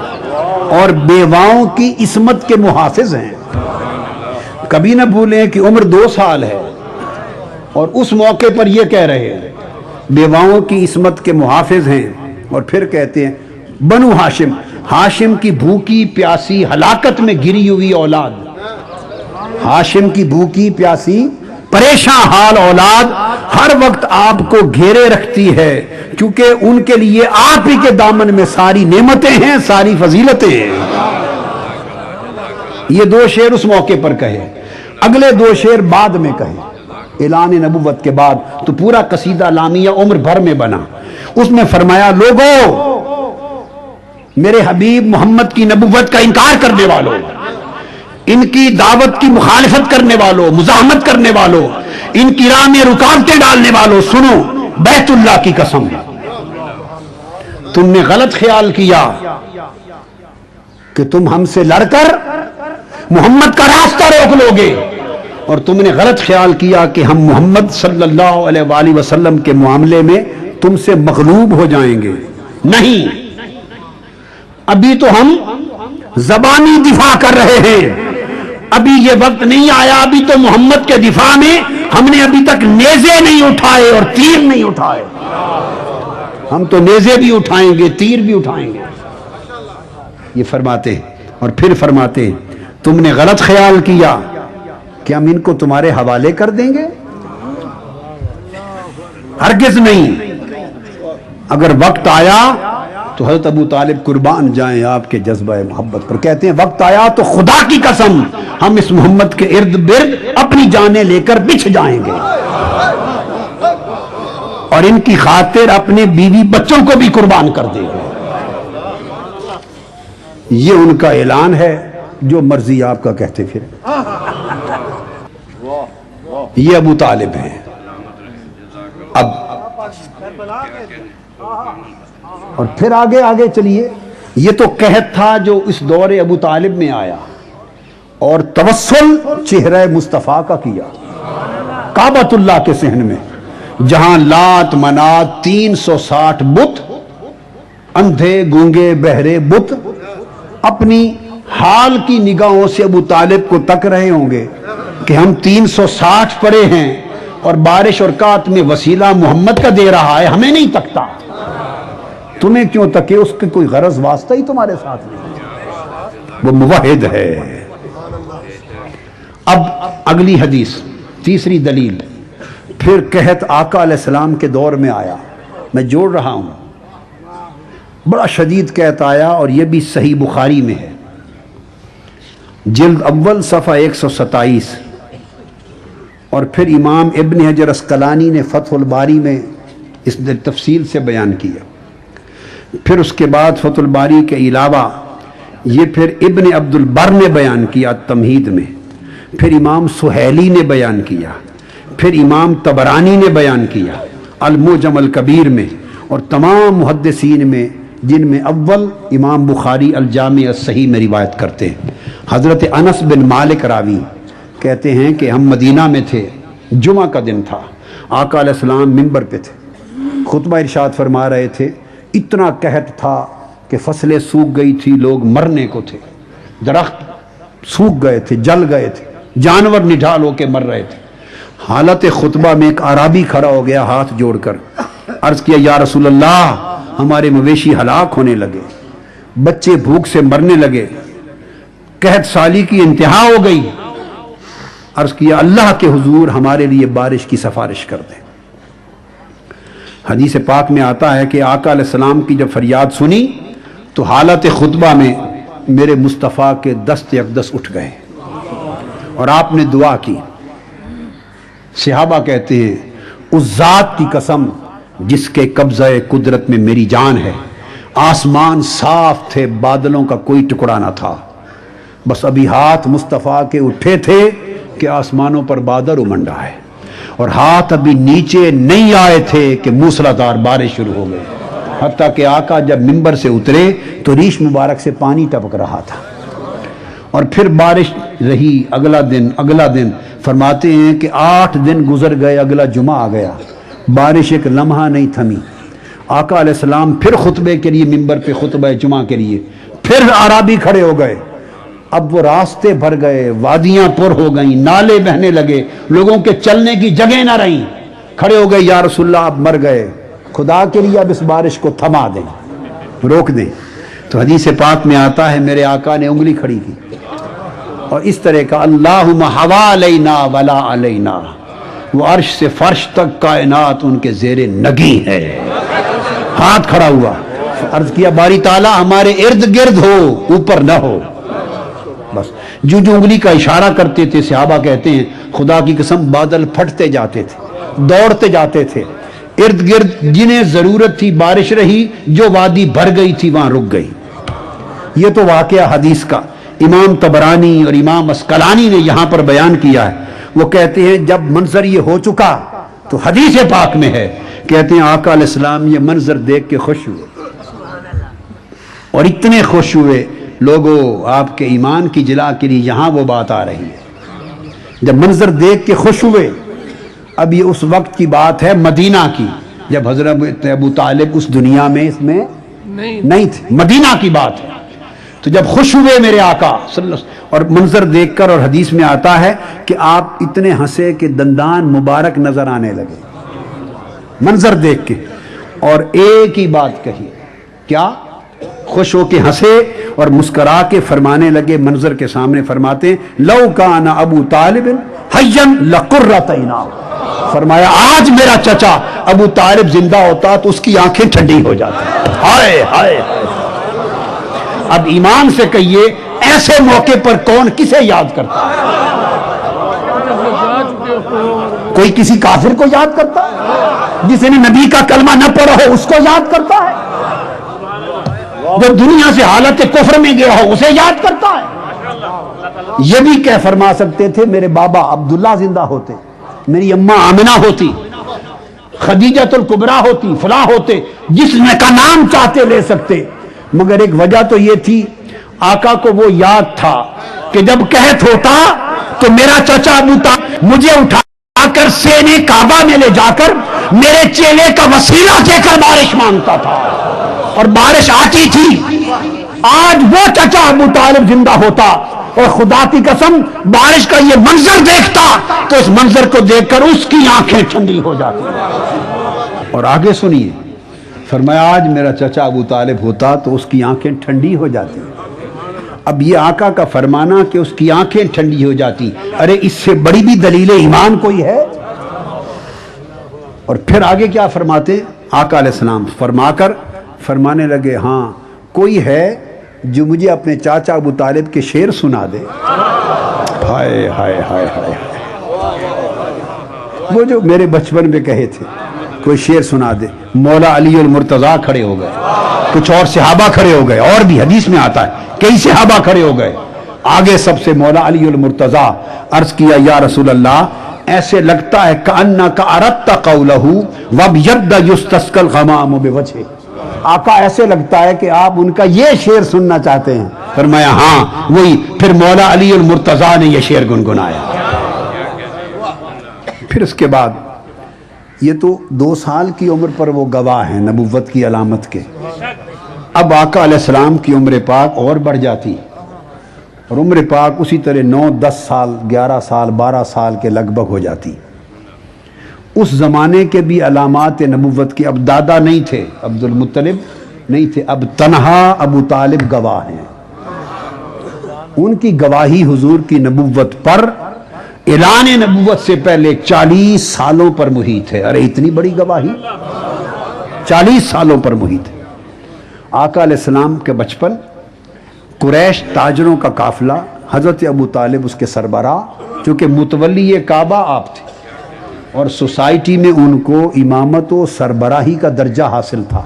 A: اور بیواؤں کی عصمت کے محافظ ہیں۔ کبھی نہ بھولیں کہ عمر 2 سال ہے اور اس موقع پر یہ کہہ رہے ہیں بیواؤں کی عصمت کے محافظ ہیں، اور پھر کہتے ہیں بنو ہاشم، ہاشم کی بھوکی پیاسی ہلاکت میں گری ہوئی اولاد، ہاشم کی بھوکی پیاسی پریشان حال اولاد ہر وقت آپ کو گھیرے رکھتی ہے، کیونکہ ان کے لیے آپ ہی کے دامن میں ساری نعمتیں ہیں، ساری فضیلتیں ہیں۔ یہ 2 شعر اس موقع پر کہے، اگلے 2 شعر بعد میں کہے، اعلان نبوت کے بعد تو پورا قصیدہ لامیہ عمر بھر میں بنا۔ اس میں فرمایا لوگو، میرے حبیب محمد کی نبوت کا انکار کرنے والوں، ان کی دعوت کی مخالفت کرنے والوں، مزاحمت کرنے والوں، ان کی راہ میں رکاوٹیں ڈالنے والوں، سنو، بیت اللہ کی قسم، تم نے غلط خیال کیا کہ تم ہم سے لڑ کر محمد کا راستہ روک لوگے، اور تم نے غلط خیال کیا کہ ہم محمد صلی اللہ علیہ وآلہ وسلم کے معاملے میں تم سے مغلوب ہو جائیں گے۔ نہیں، ابھی تو ہم زبانی دفاع کر رہے ہیں، ابھی یہ وقت نہیں آیا، ابھی تو محمد کے دفاع میں ہم نے ابھی تک نیزے نہیں اٹھائے اور تیر نہیں اٹھائے. ہم تو نیزے بھی اٹھائیں گے، تیر بھی اٹھائیں گے. یہ فرماتے اور پھر فرماتے تم نے غلط خیال کیا کہ ہم ان کو تمہارے حوالے کر دیں گے؟ ہرگز نہیں. اگر وقت آیا تو حضرت ابو طالب قربان جائیں آپ کے جذبہ محبت پر. کہتے ہیں وقت آیا تو خدا کی قسم ہم اس محمد کے ارد گرد اپنی جانیں لے کر بچھ جائیں گے اور ان کی خاطر اپنے بیوی بچوں کو بھی قربان کر دیں گے. یہ ان کا اعلان ہے، جو مرضی آپ کا کہتے پھر. یہ ابو طالب ہیں. اب اور پھر آگے آگے چلیے. یہ تو قحط تھا جو اس دور ابو طالب میں آیا اور توسل چہرہ مصطفیٰ کا کیا کعبۃ اللہ کے صحن میں، جہاں لات منات 360 بت، اندھے گونگے بہرے بت اپنی حال کی نگاہوں سے ابو طالب کو تک رہے ہوں گے کہ ہم 360 پڑے ہیں اور بارش اور کات میں وسیلہ محمد کا دے رہا ہے، ہمیں نہیں تکتا. تمہیں کیوں تکے؟ اس کے کوئی غرض واسطہ ہی تمہارے ساتھ نہیں، وہ موحد ہے. اب اگلی حدیث، تیسری دلیل. پھر قحط آقا علیہ السلام کے دور میں آیا. میں جوڑ رہا ہوں، بڑا شدید قحط آیا اور یہ بھی صحیح بخاری میں ہے، جلد اول صفحہ 127. اور پھر امام ابن حجر اسقلانی نے فتح الباری میں اس تفصیل سے بیان کیا. پھر اس کے بعد فتح الباری کے علاوہ یہ پھر ابن عبد البر نے بیان کیا تمہید میں، پھر امام سہیلی نے بیان کیا، پھر امام طبرانی نے بیان کیا المعجم الکبیر میں، اور تمام محدثین میں، جن میں اول امام بخاری الجامع الصحیح میں روایت کرتے ہیں. حضرت انس بن مالک راوی کہتے ہیں کہ ہم مدینہ میں تھے، جمعہ کا دن تھا، آقا علیہ السلام منبر پہ تھے، خطبہ ارشاد فرما رہے تھے. اتنا قحط تھا کہ فصلیں سوکھ گئی تھی، لوگ مرنے کو تھے، درخت سوکھ گئے تھے، جل گئے تھے، جانور نڈھال ہو کے مر رہے تھے. حالت خطبہ میں ایک اعرابی کھڑا ہو گیا ہاتھ جوڑ کر، عرض کیا یا رسول اللہ ہمارے مویشی ہلاک ہونے لگے، بچے بھوک سے مرنے لگے، قحط سالی کی انتہا ہو گئی. عرض کیا اللہ کے حضور ہمارے لیے بارش کی سفارش کر دیں. حدیث پاک میں آتا ہے کہ آقا علیہ السلام کی جب فریاد سنی تو حالت خطبہ میں میرے مصطفیٰ کے دست اقدس اٹھ گئے اور آپ نے دعا کی. صحابہ کہتے ہیں اس ذات کی قسم جس کے قبضہ قدرت میں میری جان ہے، آسمان صاف تھے، بادلوں کا کوئی ٹکڑا نہ تھا، بس ابھی ہاتھ مصطفیٰ کے اٹھے تھے کہ آسمانوں پر بادل امنڈا ہے، اور ہاتھ ابھی نیچے نہیں آئے تھے کہ موسلادھار بارش شروع ہو گئی. حتیٰ کہ آقا جب منبر سے اترے تو ریش مبارک سے پانی ٹپک رہا تھا. اور پھر بارش رہی، اگلا دن فرماتے ہیں کہ 8 دن گزر گئے، اگلا جمعہ آ گیا، بارش ایک لمحہ نہیں تھمی. آقا علیہ السلام پھر خطبے کے لیے منبر پہ خطبہ جمعہ کے لیے پھر اعرابی کھڑے ہو گئے. اب وہ راستے بھر گئے، وادیاں پر ہو گئیں، نالے بہنے لگے، لوگوں کے چلنے کی جگہ نہ رہیں. کھڑے ہو گئے، یا رسول اللہ اب مر گئے، خدا کے لیے اب اس بارش کو تھما دیں، روک دیں. تو حدیث پاک میں آتا ہے میرے آقا نے انگلی کھڑی کی اور اس طرح کا اللہم حوا علینا ولا علینا. وہ عرش سے فرش تک کائنات ان کے زیر نگی ہے. ہاتھ کھڑا ہوا، عرض کیا باری تعالیٰ ہمارے ارد گرد ہو، اوپر نہ ہو. بس جو انگلی کا اشارہ کرتے تھے، صحابہ کہتے ہیں خدا کی قسم بادل پھٹتے جاتے تھے، دوڑتے جاتے تھے، ارد گرد جنہیں ضرورت تھی بارش رہی، جو وادی بھر گئی تھی وہاں رک گئی. یہ تو واقعہ حدیث کا امام طبرانی اور امام اسقلانی نے یہاں پر بیان کیا ہے. وہ کہتے ہیں جب منظر یہ ہو چکا تو حدیث پاک میں ہے، کہتے ہیں آقا علیہ السلام یہ منظر دیکھ کے خوش ہوئے، اور اتنے خوش ہوئے لوگوں آپ کے ایمان کی جلا کے لیے یہاں وہ بات آ رہی ہے. جب منظر دیکھ کے خوش ہوئے، اب یہ اس وقت کی بات ہے مدینہ کی، جب حضرت ابو طالب اس دنیا میں اس میں نہیں تھے، مدینہ کی بات ہے. تو جب خوش ہوئے میرے آقا صلی اللہ علیہ وسلم، اور منظر دیکھ کر، اور حدیث میں آتا ہے کہ آپ اتنے ہنسے کہ دندان مبارک نظر آنے لگے منظر دیکھ کے، اور ایک ہی بات کہی، کیا؟ خوش ہو کے ہنسے اور مسکرا کے فرمانے لگے منظر کے سامنے، فرماتے ہیں لو کان ابو طالب حیا لقرۃ عیناہ، فرمایا آج میرا چچا ابو طالب زندہ ہوتا تو اس کی آنکھیں ٹھنڈی ہو جاتی۔ ہائے ہائے، اب ایمان سے کہیے ایسے موقع پر کون کسے یاد کرتا ہے؟ کوئی کسی کافر کو یاد کرتا ہے؟ جس نے نبی کا کلمہ نہ پڑھا ہو اس کو یاد کرتا ہے؟ جو دنیا سے حالت کفر میں گیا ہو اسے یاد کرتا ہے؟ یہ بھی کہہ فرما سکتے تھے میرے بابا عبداللہ زندہ ہوتے، میری اماں آمنہ ہوتی، خدیجۃ الکبریٰ ہوتی، فلاں ہوتے، جس نے کا نام چاہتے لے سکتے، مگر ایک وجہ تو یہ تھی آقا کو وہ یاد تھا کہ جب قحط ہوتا تو میرا چچا ابو طالب مجھے اٹھا کر سینے کعبہ میں لے جا کر میرے چیلے کا وسیلہ دے کر بارش مانگتا تھا، اور بارش آتی تھی۔ آج وہ چچا ابو طالب زندہ ہوتا اور خدا کی قسم بارش کا یہ منظر دیکھتا تو اس منظر کو دیکھ کر اس کی آنکھیں ٹھنڈی ہو جاتی۔ اور آگے سنیے، فرمایا آج میرا چچا ابو طالب ہوتا تو اس کی آنکھیں ٹھنڈی ہو جاتی۔ اب یہ آقا کا فرمانا کہ اس کی آنکھیں ٹھنڈی ہو جاتی، ارے اس سے بڑی بھی دلیل ایمان کوئی ہے؟ اور پھر آگے کیا فرماتے آقا علیہ السلام؟ فرما کر فرمانے لگے ہاں کوئی ہے جو مجھے اپنے چاچا ابو طالب کے شعر سنا دے۔ ہائے ہائے ہائے ہائے، وہ جو میرے بچپن میں کہے تھے کوئی شعر سنا دے۔ مولا علی المرتضیٰ کھڑے ہو گئے، کچھ اور صحابہ کھڑے ہو گئے، اور بھی حدیث میں آتا ہے کئی صحابہ کھڑے ہو گئے۔ آگے سب سے مولا علی المرتضیٰ، عرض کیا یا رسول اللہ ایسے لگتا ہے کأنک اردت قولہ وابیض یستسقی الغمام بوجہہ، آقا ایسے لگتا ہے کہ آپ ان کا یہ شعر سننا چاہتے ہیں۔ فرمایا ہاں وہی، پھر مولا علی المرتضیٰ نے یہ شعر گنگنایا۔ پھر اس کے بعد یہ تو 2 سال کی عمر پر وہ گواہ ہیں نبوت کی علامت کے، اب آقا علیہ السلام کی عمر پاک اور بڑھ جاتی، اور عمر پاک اسی طرح 9 10 سال 11 سال 12 سال کے لگ بھگ ہو جاتی۔ اس زمانے کے بھی علامات نبوت کے، اب دادا نہیں تھے، عبد المطلب نہیں تھے، اب تنہا ابو طالب گواہ ہیں۔ ان کی گواہی حضور کی نبوت پر اعلان نبوت سے پہلے 40 سالوں پر محیط ہے۔ ارے اتنی بڑی گواہی 40 سالوں پر محیط ہے۔ آقا علیہ السلام کے بچپن، قریش تاجروں کا قافلہ، حضرت ابو طالب اس کے سربراہ، چونکہ متولی کعبہ آپ تھے اور سوسائٹی میں ان کو امامت و سربراہی کا درجہ حاصل تھا،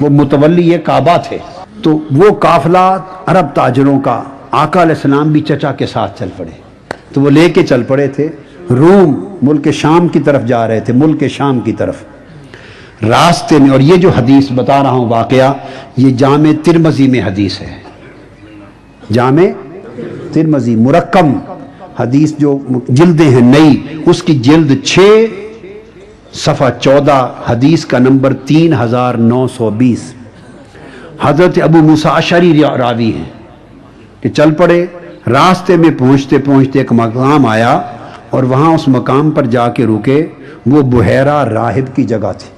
A: وہ متولی کعبہ تھے۔ تو وہ قافلہ عرب تاجروں کا، آقا علیہ السلام بھی چچا کے ساتھ چل پڑے، تو وہ لے کے چل پڑے تھے روم، ملک شام کی طرف جا رہے تھے، ملک شام کی طرف۔ راستے میں، اور یہ جو حدیث بتا رہا ہوں واقعہ، یہ جامع ترمذی میں حدیث ہے، جامع ترمذی مرقم حدیث جو جلدیں ہیں نئی، اس کی جلد 6 صفحہ 14 حدیث کا نمبر 3920۔ حضرت ابو موسیٰ اشعری راوی ہیں کہ چل پڑے، راستے میں پہنچتے پہنچتے ایک مقام آیا اور وہاں اس مقام پر جا کے رکے، وہ بحیرہ راہب کی جگہ تھی۔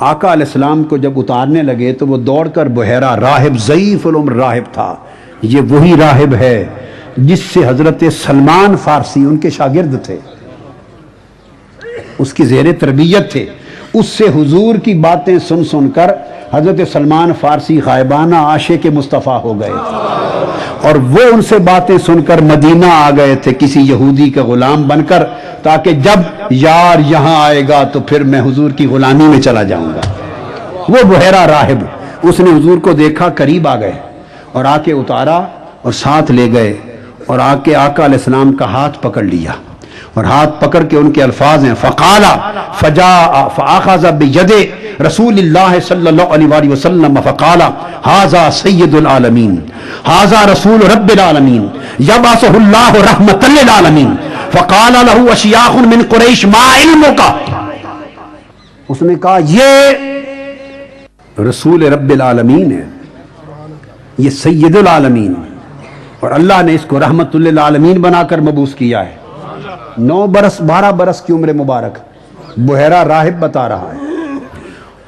A: آقا علیہ السلام کو جب اتارنے لگے تو وہ دوڑ کر بحیرہ راہب، ضعیف العمر راہب تھا، یہ وہی راہب ہے جس سے حضرت سلمان فارسی ان کے شاگرد تھے، اس کی زیر تربیت تھے، اس سے حضور کی باتیں سن سن کر حضرت سلمان فارسی غائبانہ عاشق مصطفیٰ ہو گئے، اور وہ ان سے باتیں سن کر مدینہ آ گئے تھے کسی یہودی کا غلام بن کر، تاکہ جب یار یہاں آئے گا تو پھر میں حضور کی غلامی میں چلا جاؤں گا۔ وہ بحیرہ راہب، اس نے حضور کو دیکھا، قریب آ گئے اور آ کے اتارا اور ساتھ لے گئے، اور آ کے آقا علیہ السلام کا ہاتھ پکڑ لیا، اور ہاتھ پکڑ کے ان کے الفاظ ہیں فقال فجاء فاخذ بید رسول اللہ صلی اللہ علیہ وآلہ وسلم فقال ھذا سید العالمین ھذا رسول رب العالمین یبعثہ اللہ رحمۃ للعالمین فقال له اشیاخ من قریش ما علمک، اس نے کہا یہ رسول رب العالمین ہے، یہ سید العالمین، اور اللہ نے اس کو رحمت للعالمین بنا کر مبعوث کیا ہے۔ 12 برس کی عمر مبارک، بحیرہ راہب بتا رہا ہے۔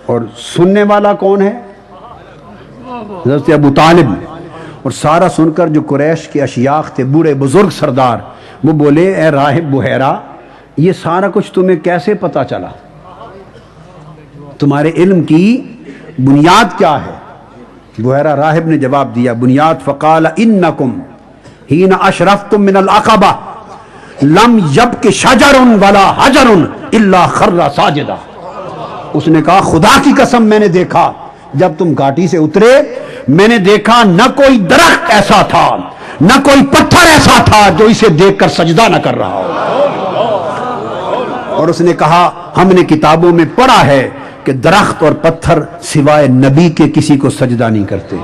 A: اور سننے والا کون ہے؟ حضرت ابو طالب۔ اور سارا سن کر جو قریش کے اشیاخ تھے، بوڑھے بزرگ سردار، وہ بولے اے راہب بحیرہ، یہ سارا کچھ تمہیں کیسے پتا چلا؟ تمہارے علم کی بنیاد کیا ہے؟ بحیرہ راہب نے جواب دیا، بنیاد فقال انکم حین اشرفتم من العقبہ لم یبک شجر ولا حجر الا خر ساجدا۔ اس نے کہا خدا کی قسم میں نے دیکھا جب تم گھاٹی سے اترے، میں نے دیکھا نہ کوئی درخت ایسا تھا نہ کوئی پتھر ایسا تھا جو اسے دیکھ کر سجدہ نہ کر رہا ہو۔ اور اس نے کہا ہم نے کتابوں میں پڑھا ہے کہ درخت اور پتھر سوائے نبی کے کسی کو سجدہ نہیں کرتے،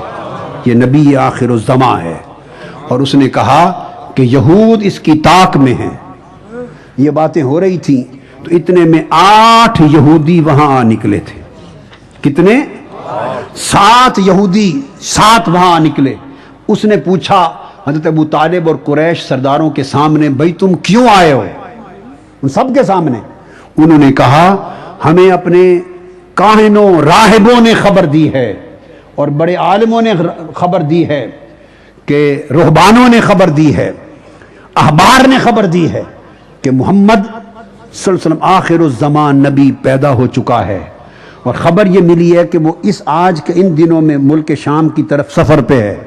A: یہ نبی آخر الزمان ہے۔ اور اس نے کہا کہ یہود اس کی طاق میں ہیں۔ یہ باتیں ہو رہی تھیں تو اتنے میں 8 یہودی وہاں آ نکلے تھے۔ کتنے؟ 7 یہودی، 7 وہاں آ نکلے۔ اس نے پوچھا حضرت ابو طالب اور قریش سرداروں کے سامنے، بھائی تم کیوں آئے ہو؟ ان سب کے سامنے انہوں نے کہا ہمیں اپنے کاہنوں راہبوں نے خبر دی ہے اور بڑے عالموں نے خبر دی ہے، کہ رہبانوں نے خبر دی ہے، احبار نے خبر دی ہے کہ محمد صلی اللہ علیہ وسلم آخر الزمان نبی پیدا ہو چکا ہے، اور خبر یہ ملی ہے کہ وہ آج کے ان دنوں میں ملک شام کی طرف سفر پہ ہے،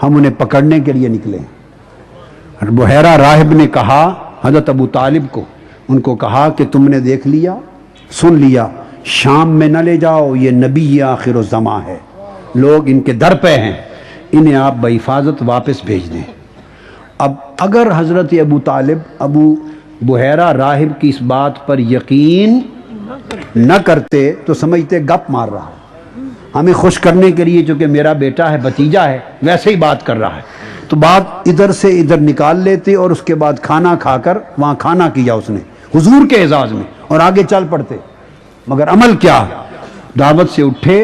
A: ہم انہیں پکڑنے کے لیے نکلے۔ بحیرہ راہب نے کہا حضرت ابو طالب کو، ان کو کہا کہ تم نے دیکھ لیا، سن لیا، شام میں نہ لے جاؤ، یہ نبی آخر الزمان ہے، لوگ ان کے در پہ ہیں، انہیں آپ بحفاظت واپس بھیج دیں۔ اب اگر حضرت ابو طالب ابو بحیرہ راہب کی اس بات پر یقین نہ کرتے تو سمجھتے گپ مار رہا ہے، ہمیں خوش کرنے کے لیے چونکہ میرا بیٹا ہے، بھتیجا ہے، ویسے ہی بات کر رہا ہے، تو بات ادھر سے ادھر نکال لیتے اور اس کے بعد کھانا کھا کر وہاں کھانا کیا اس نے حضور کے اعزاز میں اور آگے چل پڑتے۔ مگر عمل کیا؟ دعوت سے اٹھے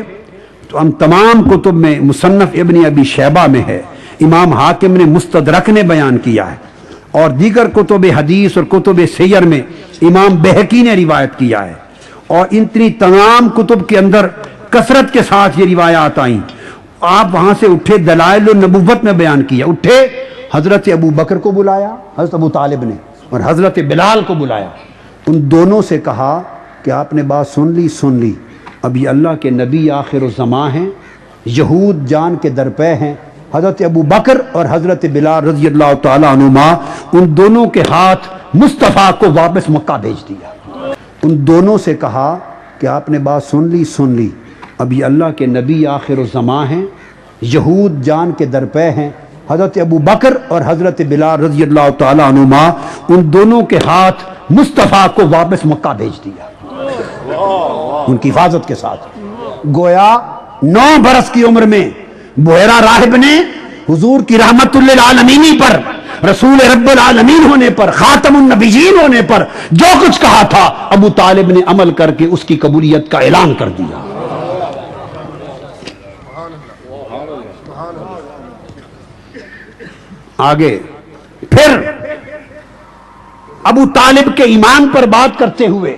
A: تو ہم تمام کتب میں، مصنف ابن ابی شیبہ میں ہے، امام حاکم نے مستدرک نے بیان کیا ہے، اور دیگر کتب حدیث اور کتب سیر میں امام بہقی نے روایت کیا ہے، اور اتنی تمام کتب کے اندر کثرت کے ساتھ یہ روایات آئیں۔ آپ وہاں سے اٹھے، دلائل النبوت میں بیان کیا، اٹھے حضرت ابو بکر کو بلایا حضرت ابو طالب نے، اور حضرت بلال کو بلایا، ان دونوں سے کہا کہ آپ نے بات سن لی، اب یہ اللہ کے نبی آخر الزمان ہیں، یہود جان کے درپے ہیں، حضرت ابو بکر اور حضرت بلال رضی اللہ تعالیٰ عنہما، ان دونوں کے ہاتھ مصطفیٰ کو واپس مکہ بھیج دیا۔ ان دونوں سے کہا کہ آپ نے بات سن لی، اب یہ اللہ کے نبی آخر الزمان ہیں، یہود جان کے درپے ہیں، حضرت ابو بکر اور حضرت بلال رضی اللہ تعالیٰ عنہما، ان دونوں کے ہاتھ مصطفیٰ کو واپس مکہ بھیج دیا ان کی حفاظت کے ساتھ۔ گویا 9 برس کی عمر میں بحیرہ راہب نے حضور کی رحمت للعالمین پر، رسول رب العالمین ہونے پر، خاتم النبیین ہونے پر جو کچھ کہا تھا، ابو طالب نے عمل کر کے اس کی قبولیت کا اعلان کر دیا۔ آگے پھر ابو طالب کے ایمان پر بات کرتے ہوئے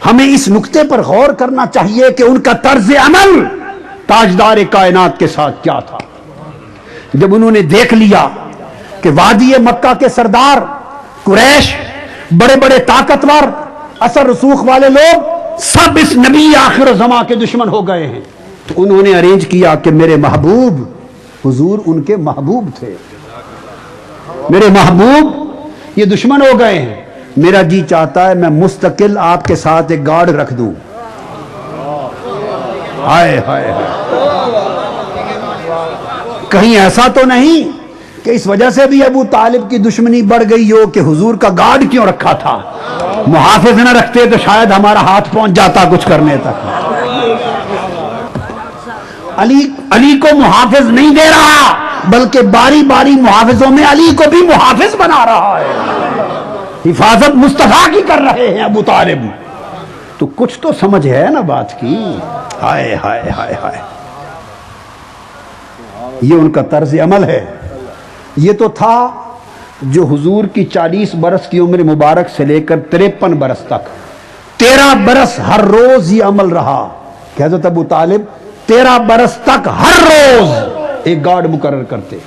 A: ہمیں اس نقطے پر غور کرنا چاہیے کہ ان کا طرز عمل تاجدار کائنات کے ساتھ کیا تھا۔ جب انہوں نے دیکھ لیا کہ وادی مکہ کے سردار قریش، بڑے بڑے طاقتور اثر رسوخ والے لوگ سب اس نبی آخر الزمان کے دشمن ہو گئے ہیں، تو انہوں نے ارینج کیا کہ میرے محبوب، حضور ان کے محبوب تھے، میرے محبوب یہ دشمن ہو گئے ہیں، میرا جی چاہتا ہے میں مستقل آپ کے ساتھ ایک گارڈ رکھ دوں۔ ہائے ہائے کہیں ایسا تو نہیں کہ اس وجہ سے بھی ابو طالب کی دشمنی بڑھ گئی ہو کہ حضور کا گارڈ کیوں رکھا تھا؟ محافظ نہ رکھتے تو شاید ہمارا ہاتھ پہنچ جاتا کچھ کرنے تک۔ علی کو محافظ نہیں دے رہا، بلکہ باری باری محافظوں میں علی کو بھی محافظ بنا رہا ہے، حفاظت مصطفیٰ کی کر رہے ہیں ابو طالب۔ تو کچھ تو سمجھ ہے نا بات کی۔ ہائے ہائے ہائے ہائے یہ ان کا طرز عمل ہے۔ یہ تو تھا جو حضور کی 40 برس کی عمر مبارک سے لے کر 53 برس تک 13 برس ہر روز یہ عمل رہا کہ حضرت ابو طالب 13 برس تک ہر روز ایک گارڈ مقرر کرتے،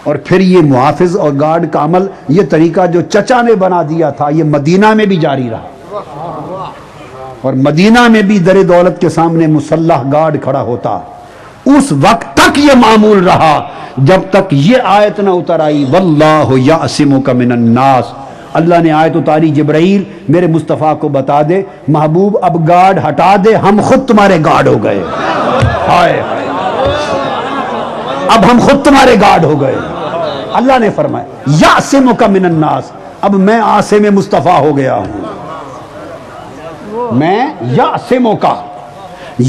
A: اور پھر یہ محافظ اور گارڈ کا عمل، یہ طریقہ جو چچا نے بنا دیا تھا، یہ مدینہ میں بھی جاری رہا، اور مدینہ میں بھی در دولت کے سامنے مسلح گارڈ کھڑا ہوتا۔ اس وقت تک یہ معمول رہا جب تک یہ آیت نہ اتر آئی واللہ یعصمک من الناس۔ اللہ نے آیت اتاری، جبرائیل میرے مصطفیٰ کو بتا دے محبوب اب گارڈ ہٹا دے، ہم خود تمہارے گارڈ ہو گئے، ہائے اب ہم خود تمہارے گارڈ ہو گئے۔ اللہ نے فرمایا یعصمک من الناس، اب میں عاصم مصطفیٰ ہو گیا ہوں، میں یعصمک،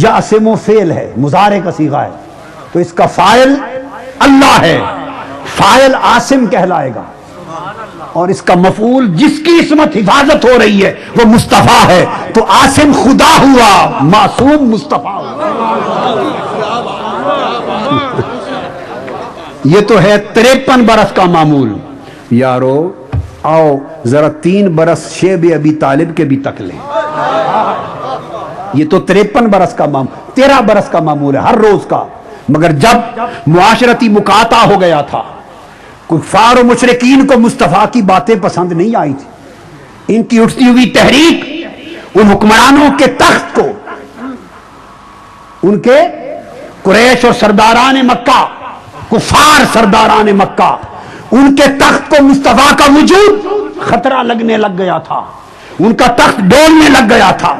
A: یعصم فعل ہے، مضارع کا صیغہ ہے، تو اس کا فاعل اللہ ہے، فاعل عاصم کہلائے گا، اور اس کا مفعول جس کی عصمت حفاظت ہو رہی ہے وہ مصطفیٰ ہے، تو عاصم خدا ہوا، معصوم مصطفیٰ ہوا۔ یہ تو ہے 53 برس کا معمول۔ یارو آؤ ذرا 3 برس شیب ابی طالب کے بھی تک لیں، یہ تو 53 برس کا معمول، 13 برس کا معمول ہے ہر روز کا۔ مگر جب معاشرتی مقاطع ہو گیا تھا، کفار و مشرکین کو مصطفیٰ کی باتیں پسند نہیں آئی تھی، ان کی اٹھتی ہوئی تحریک ان حکمرانوں کے تخت کو، ان کے قریش اور سرداران مکہ، کفار سرداران مکہ، ان کے تخت کو مصطفیٰ کا وجود خطرہ لگنے لگ گیا تھا، ان کا تخت ڈولنے لگ گیا تھا،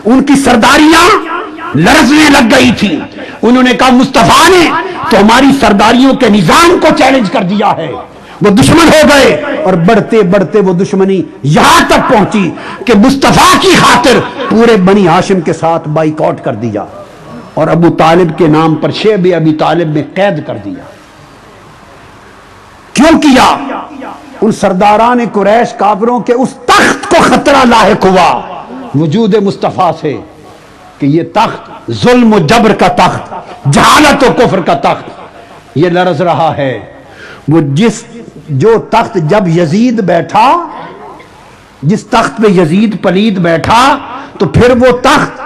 A: ان کی سرداریاں لرزنے لگ گئی تھی۔ انہوں نے کہا مصطفیٰ نے تو ہماری سرداریوں کے نظام کو چیلنج کر دیا ہے، وہ دشمن ہو گئے، اور بڑھتے بڑھتے وہ دشمنی یہاں تک پہنچی کہ مصطفیٰ کی خاطر پورے بنی ہاشم کے ساتھ بائیکاٹ کر دیا، اور ابو طالب کے نام پر شیب ابی طالب میں قید کر دیا۔ کیوں کیا؟ ان سرداران قریش کافروں کے اس تخت کو خطرہ لاحق ہوا وجود مصطفیٰ سے، کہ یہ تخت ظلم و جبر کا تخت، جہالت و کفر کا تخت یہ لرز رہا ہے۔ وہ جو تخت جب یزید بیٹھا، جس تخت پہ یزید پلید بیٹھا، تو پھر وہ تخت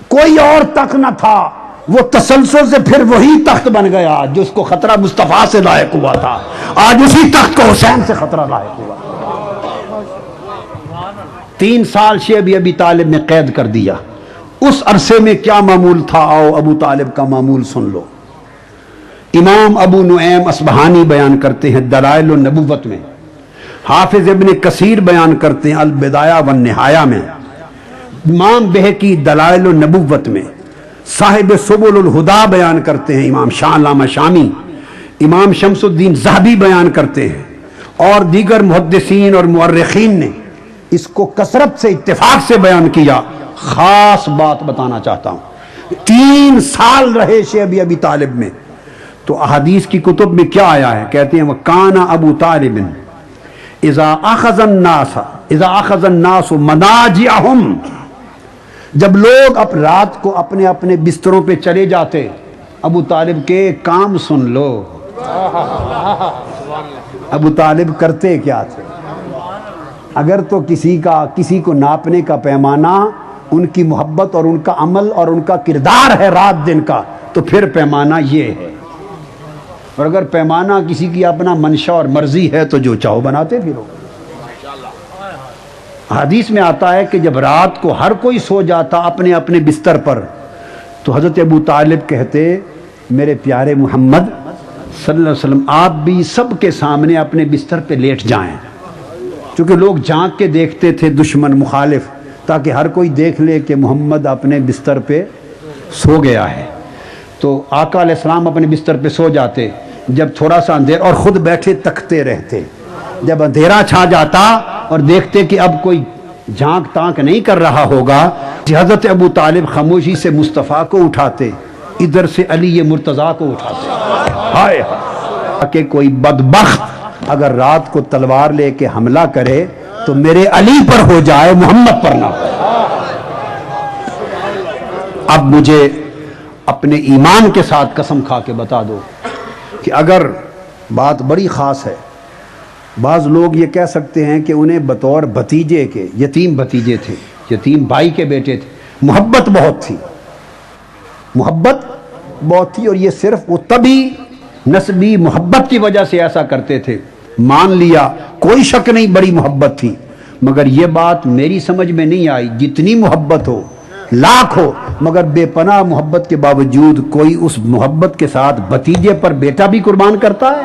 A: کوئی اور تخت نہ تھا، وہ تسلسل سے پھر وہی تخت بن گیا جو اس کو خطرہ مصطفیٰ سے لاحق ہوا تھا، آج اسی تخت کو حسین سے خطرہ لاحق ہوا۔ 3 سال شیب ابی طالب نے قید کر دیا۔ اس عرصے میں کیا معمول تھا؟ آؤ ابو طالب کا معمول سن لو۔ امام ابو نعیم اصبہانی بیان کرتے ہیں دلائل النبوت میں، حافظ ابن کثیر بیان کرتے ہیں البدایہ والنہایہ میں، امام بہقی دلائل النبوت میں، صاحب سبل الہدا بیان کرتے ہیں امام شاہ علامہ شامی، امام شمس الدین ذہبی بیان کرتے ہیں، اور دیگر محدثین اور مورخین نے اس کو کثرت سے اتفاق سے بیان کیا۔ خاص بات بتانا چاہتا ہوں، 3 سال رہے شیب ابی طالب میں، تو احادیث کی کتب میں کیا آیا ہے؟ کہتے ہیں وَكَانَ أَبُو طَالِبٍ إِذَا أَخَذَ النَّاسُ مَنَاجِعَهُمْ، جب لوگ رات کو اپنے اپنے بستروں پہ چلے جاتے، ابو طالب کے کام سن لو، ابو طالب کرتے کیا تھے؟ اگر تو کسی کو ناپنے کا پیمانہ ان کی محبت اور ان کا عمل اور ان کا کردار ہے رات دن کا، تو پھر پیمانہ یہ ہے، اور اگر پیمانہ کسی کی اپنا منشا اور مرضی ہے تو جو چاہو بناتے پھرو۔ حدیث میں آتا ہے کہ جب رات کو ہر کوئی سو جاتا اپنے اپنے بستر پر، تو حضرت ابو طالب کہتے میرے پیارے محمد صلی اللہ علیہ وسلم آپ بھی سب کے سامنے اپنے بستر پہ لیٹ جائیں، چونکہ لوگ جھانک کے دیکھتے تھے دشمن مخالف، تاکہ ہر کوئی دیکھ لے کہ محمد اپنے بستر پہ سو گیا ہے۔ تو آقا علیہ السلام اپنے بستر پہ سو جاتے، جب تھوڑا سا اندھیرا، اور خود بیٹھے تکتے رہتے، جب اندھیرا چھا جاتا اور دیکھتے کہ اب کوئی جھانک تانک نہیں کر رہا ہوگا، حضرت ابو طالب خاموشی سے مصطفیٰ کو اٹھاتے، ادھر سے علی مرتضیٰ کو اٹھاتے، ہائے کہ کوئی بدبخت اگر رات کو تلوار لے کے حملہ کرے تو میرے علی پر ہو جائے، محمد پر نہ ہو۔ اب مجھے اپنے ایمان کے ساتھ قسم کھا کے بتا دو کہ اگر بات بڑی خاص ہے، بعض لوگ یہ کہہ سکتے ہیں کہ انہیں بطور بھتیجے کے، یتیم بھتیجے تھے، یتیم بھائی کے بیٹے تھے، محبت بہت تھی، محبت بہت تھی، اور یہ صرف وہ تبھی نسبی محبت کی وجہ سے ایسا کرتے تھے، مان لیا، کوئی شک نہیں بڑی محبت تھی، مگر یہ بات میری سمجھ میں نہیں آئی، جتنی محبت ہو، لاکھ ہو، مگر بے پناہ محبت کے باوجود کوئی اس محبت کے ساتھ بھتیجے پر بیٹا بھی قربان کرتا ہے؟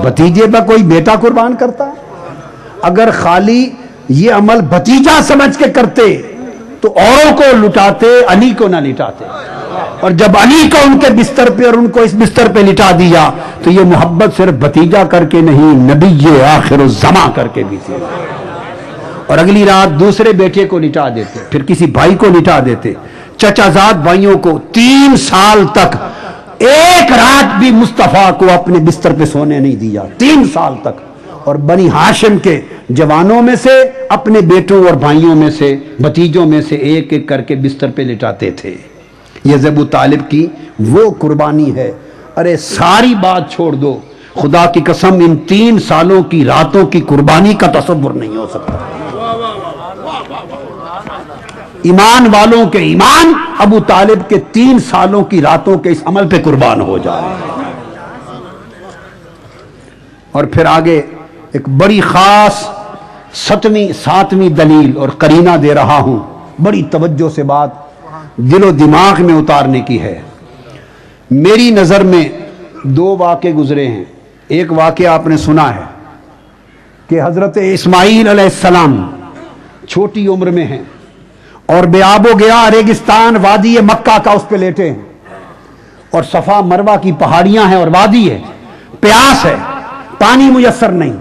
A: بھتیجے پر کوئی بیٹا قربان کرتا ہے؟ اگر خالی یہ عمل بھتیجا سمجھ کے کرتے تو اوروں کو لٹاتے، علی کو نہ لٹاتے، اور جب علی کو ان کے بستر پہ اور ان کو اس بستر پہ لٹا دیا تو یہ محبت صرف بھتیجا کر کے نہیں، نبی آخر الزماں کر کے بھی تھی، اور اگلی رات دوسرے بیٹے کو لٹا دیتے، پھر کسی بھائی کو لٹا دیتے، چچا زاد بھائیوں کو 3 سال تک ایک رات بھی مصطفیٰ کو اپنے بستر پہ سونے نہیں دیا، 3 سال تک، اور بنی ہاشم کے جوانوں میں سے، اپنے بیٹوں اور بھائیوں میں سے، بھتیجوں میں سے ایک ایک کر کے بستر پہ لٹاتے تھے۔ یہ ابو طالب کی وہ قربانی ہے۔ ارے ساری بات چھوڑ دو، خدا کی قسم ان 3 سالوں کی راتوں کی قربانی کا تصور نہیں ہو سکتا۔ ایمان والوں کے ایمان ابو طالب کے 3 سالوں کی راتوں کے اس عمل پہ قربان ہو جائے۔ اور پھر آگے ایک بڑی خاص 7ویں دلیل اور قرینہ دے رہا ہوں، بڑی توجہ سے بات دل و دماغ میں اتارنے کی ہے۔ میری نظر میں 2 واقعے گزرے ہیں۔ ایک واقعہ آپ نے سنا ہے کہ حضرت اسماعیل علیہ السلام چھوٹی عمر میں ہیں اور بے آب و گیا ریگستان وادی مکہ کا اس پہ لیٹے ہیں، اور صفا مروہ کی پہاڑیاں ہیں اور وادی ہے، پیاس ہے، پانی میسر نہیں،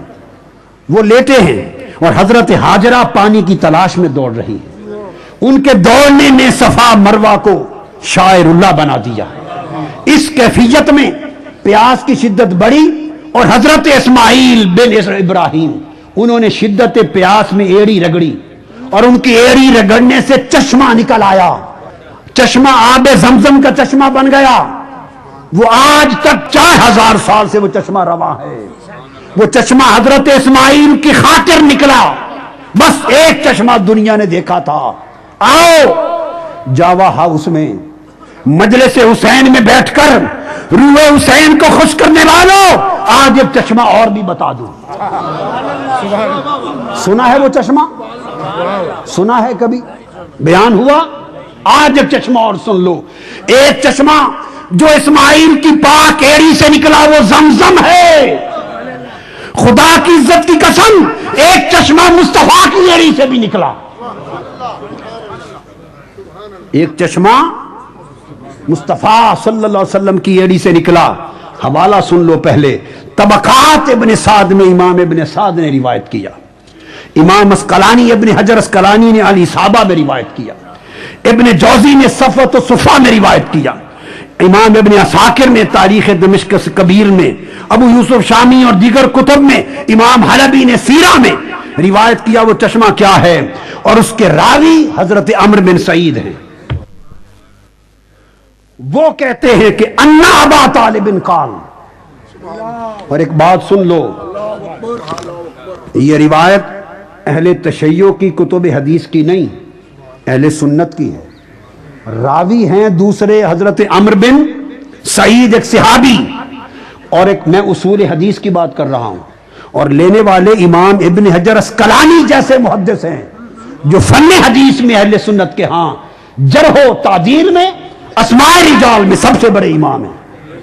A: وہ لیٹے ہیں اور حضرت ہاجرہ پانی کی تلاش میں دوڑ رہی ہے۔ ان کے دوڑنے نے صفا مروہ کو شاعر اللہ بنا دیا۔ اس کیفیت میں پیاس کی شدت بڑھی اور حضرت اسماعیل بن ابراہیم انہوں نے شدت پیاس میں ایڑی رگڑی، اور ان کی ایڑی رگڑنے سے چشمہ نکل آیا، چشمہ آب زمزم کا چشمہ بن گیا۔ وہ آج تک 4000 سال سے وہ چشمہ رواں ہے۔ وہ چشمہ حضرت اسماعیل کی خاطر نکلا، بس ایک چشمہ دنیا نے دیکھا تھا۔ آؤ جاوا ہاؤس میں مجلس حسین میں بیٹھ کر روح حسین کو خوش کرنے والوں، آج ایک چشمہ اور بھی بتا دوں۔ سنا ہے وہ چشمہ؟ سنا ہے کبھی؟ بیان ہوا؟ آج ایک چشمہ اور سن لو۔ ایک چشمہ جو اسماعیل کی پاک ایڑی سے نکلا وہ زمزم ہے۔ خدا کی عزت کی قسم ایک چشمہ مصطفیٰ کی ایڑی سے بھی نکلا۔ ایک چشمہ مصطفیٰ صلی اللہ علیہ وسلم کی ایڑی سے نکلا۔ حوالہ سن لو پہلے، طبقات ابن سعد میں امام ابن سعد نے روایت کیا، امام اسقلانی ابن حجر اسقلانی نے الاصابہ میں روایت کیا، ابن جوزی نے صفوۃ الصفا میں روایت کیا، امام ابن عساکر نے تاریخ دمشق کبیر میں، ابو یوسف شامی اور دیگر کتب میں، امام حلبی نے سیرہ میں روایت کیا۔ وہ چشمہ کیا ہے؟ اور اس کے راوی حضرت عمرو بن سعید ہیں۔ وہ کہتے ہیں کہ انا ابا طالب قال، اور ایک بات سن لو، یہ روایت اہل تشیع کی کتب حدیث کی نہیں، اہل سنت کی ہے۔ راوی ہیں دوسرے حضرت عمرو بن سعید ایک صحابی، اور ایک میں اصول حدیث کی بات کر رہا ہوں، اور لینے والے امام ابن حجر اسقلانی جیسے محدث ہیں جو فن حدیث میں اہل سنت کے ہاں جرح و تعدیل میں اسماء رجال میں سب سے بڑے امام ہیں،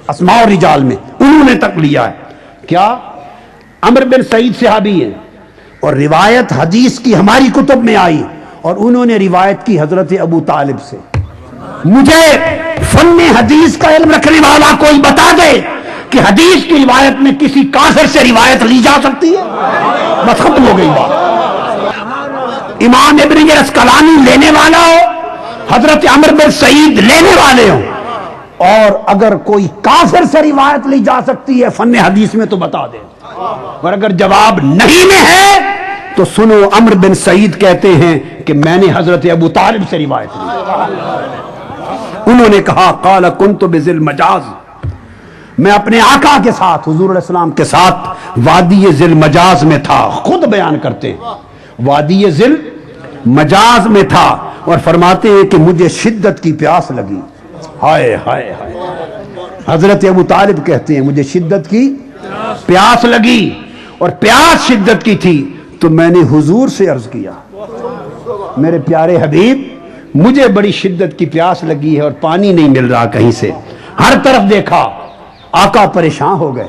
A: اسماء رجال میں انہوں نے تک لیا ہے۔ کیا؟ عمرو بن سعید صحابی ہیں، اور روایت حدیث کی ہماری کتب میں آئی، اور انہوں نے روایت کی حضرت ابو طالب سے۔ مجھے فن حدیث کا علم رکھنے والا کوئی بتا دے کہ حدیث کی روایت میں کسی کافر سے روایت لی جا سکتی ہے؟ بس ختم ہو گئی بات۔ امام ابن اسقلانی لینے والا ہو، حضرت عمرو بن سعید لینے والے ہوں، اور اگر کوئی کافر سے روایت لی جا سکتی ہے فن حدیث میں تو بتا دے، اور اگر جواب نہیں میں ہے تو سنو، عمرو بن سعید کہتے ہیں کہ میں نے حضرت ابو طالب سے روایت لی۔ انہوں نے کہا قال کنت بذل مجاز، میں اپنے آقا کے ساتھ حضور علیہ السلام کے ساتھ وادی ذل مجاز میں تھا. خود بیان کرتے ہیں وادی ذل مجاز میں تھا اور فرماتے ہیں کہ مجھے شدت کی پیاس لگی. ہائے ہائے ہائے. حضرت ابو طالب کہتے ہیں مجھے شدت کی پیاس لگی اور پیاس شدت کی تھی تو میں نے حضور سے عرض کیا میرے پیارے حبیب مجھے بڑی شدت کی پیاس لگی ہے اور پانی نہیں مل رہا کہیں سے. ہر طرف دیکھا آقا پریشان ہو گئے.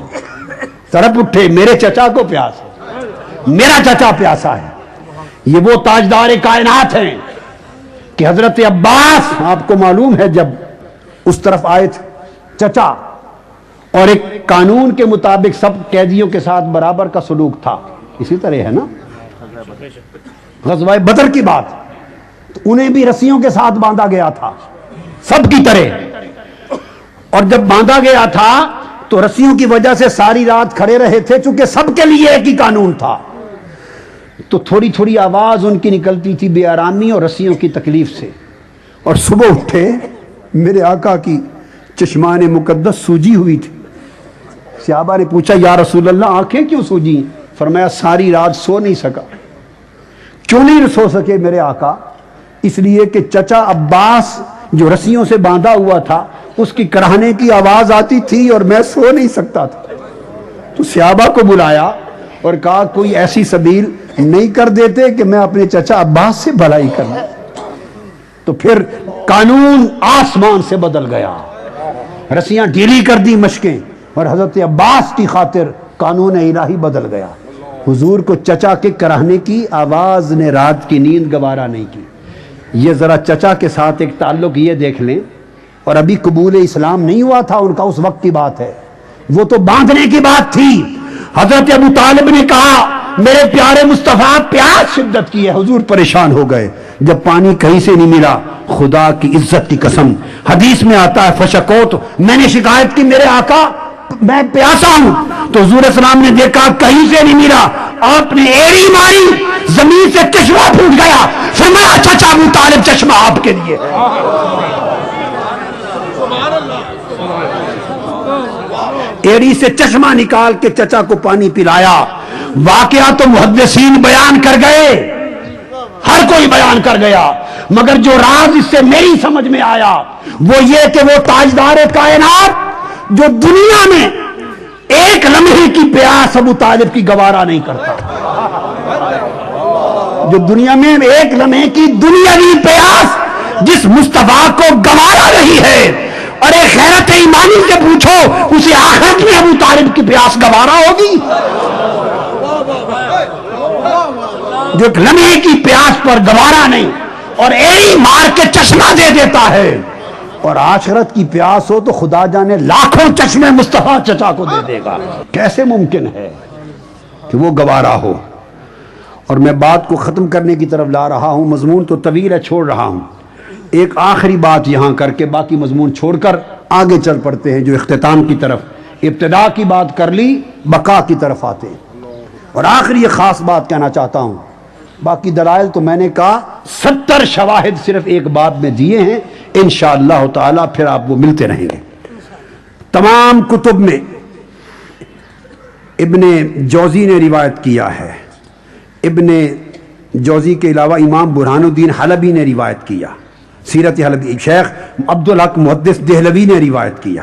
A: طرف اٹھے میرے چچا کو پیاس ہے, میرا چچا پیاسا ہے. یہ وہ تاجدار کائنات ہیں کہ حضرت عباس آپ کو معلوم ہے جب اس طرف آئے تھے چچا, اور ایک قانون کے مطابق سب قیدیوں کے ساتھ برابر کا سلوک تھا. اسی طرح ہے نا غزوہ بدر کی بات, تو انہیں بھی رسیوں کے ساتھ باندھا گیا تھا سب کی طرح. اور جب باندھا گیا تھا تو رسیوں کی وجہ سے ساری رات کھڑے رہے تھے چونکہ سب کے لیے ایک ہی قانون تھا. تو تھوڑی تھوڑی آواز ان کی نکلتی تھی بے آرامی اور رسیوں کی تکلیف سے. اور صبح اٹھے میرے آقا کی چشمان مقدس سوجی ہوئی تھی. صحابہ نے پوچھا یا رسول اللہ آنکھیں کیوں سوجی؟ فرمایا ساری رات سو نہیں سکا. کیوں نہیں سو سکے میرے آقا؟ اس لیے کہ چچا عباس جو رسیوں سے باندھا ہوا تھا اس کی کراہنے کی آواز آتی تھی اور میں سو نہیں سکتا تھا. تو صحابہ کو بلایا اور کہا کوئی ایسی سبیل نہیں کر دیتے کہ میں اپنے چچا عباس سے بھلائی کروں. تو پھر قانون آسمان سے بدل گیا, رسیاں ڈھیلی کر دی مشکیں, اور حضرت عباس کی خاطر قانون الہی بدل گیا. حضور کو چچا کے کراہنے کی آواز نے رات کی نیند گوارا نہیں کی. یہ ذرا چچا کے ساتھ ایک تعلق یہ دیکھ لیں, اور ابھی قبول اسلام نہیں ہوا تھا ان کا, اس وقت کی بات ہے, وہ تو باندھنے کی بات تھی. حضرت ابو طالب نے کہا میرے پیارے مصطفیٰ پیاس شدت کی ہے. حضور پریشان ہو گئے جب پانی کہیں سے نہیں ملا. خدا کی عزت کی قسم حدیث میں آتا ہے فشکوت, میں نے شکایت کی میرے آقا میں پیاسا ہوں. تو حضور السلام نے دیکھا کہیں سے نہیں ملا, آپ نے ایڑی ماری, زمین سے چشمہ پھوٹ گیا. فرمایا چچا ابو طالب چشمہ آپ کے لیے ہے. ایڑی سے چشمہ نکال کے چچا کو پانی پلایا. واقعہ تو محدثین بیان کر گئے, ہر کوئی بیان کر گیا, مگر جو راز اس سے میری سمجھ میں آیا وہ یہ کہ وہ تاجدار کائنات جو دنیا میں ایک لمحے کی پیاس ابو طالب کی گوارا نہیں کرتا, جو دنیا میں ایک لمحے کی دنیاوی پیاس جس مصطفیٰ کو گوارا نہیں ہے, اور ایک غیرت ایمانی سے پوچھو اسے آخرت میں ابو طالب کی پیاس گوارا ہوگی؟ جو ایک لمحے کی پیاس پر گوارا نہیں اور ایڑی مار کے چشمہ دے دیتا ہے, اور آخرت کی پیاس ہو تو خدا جانے لاکھوں چشمے مصطفیٰ چچا کو دے دے گا. کیسے ممکن ہے کہ وہ گوارا ہو؟ اور میں بات کو ختم کرنے کی طرف لا رہا ہوں, مضمون تو طویل ہے, چھوڑ رہا ہوں. ایک آخری بات یہاں کر کے باقی مضمون چھوڑ کر آگے چل پڑتے ہیں جو اختتام کی طرف. ابتدا کی بات کر لی, بقا کی طرف آتے ہیں. اور آخری یہ خاص بات کہنا چاہتا ہوں, باقی دلائل تو میں نے کہا 70 شواہد صرف ایک بات میں دیے ہیں, انشاءاللہ تعالی پھر آپ وہ ملتے رہیں گے. تمام کتب میں ابن جوزی نے روایت کیا ہے, ابن جوزی کے علاوہ امام برہان الدین حلبی نے روایت کیا, سیرت حلبی, شیخ عبدالحق محدث دہلوی نے روایت کیا,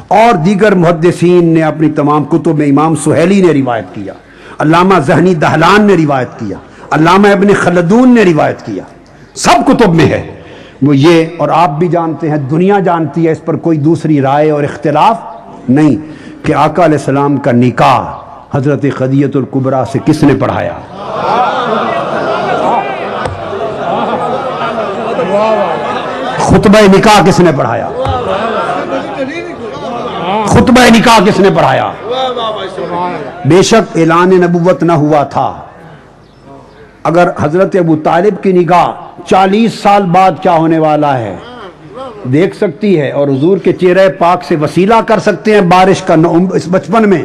A: اور دیگر محدثین نے اپنی تمام کتب میں, امام سہیلی نے روایت کیا, علامہ ذہنی دہلان نے روایت کیا, علامہ ابن خلدون نے روایت کیا, سب کتب میں ہے. وہ یہ, اور آپ بھی جانتے ہیں, دنیا جانتی ہے, اس پر کوئی دوسری رائے اور اختلاف نہیں, کہ آقا علیہ السلام کا نکاح حضرت خدیجہ الکبریٰ سے کس نے پڑھایا؟ خطبہ نکاح کس نے پڑھایا؟ خطبہ نکاح کس نے پڑھایا؟ بے شک اعلان نبوت نہ ہوا تھا, اگر حضرت ابو طالب کی نگاہ 40 سال بعد کیا ہونے والا ہے دیکھ سکتی ہے, اور حضور کے چہرے پاک سے وسیلہ کر سکتے ہیں بارش کا اس بچپن میں,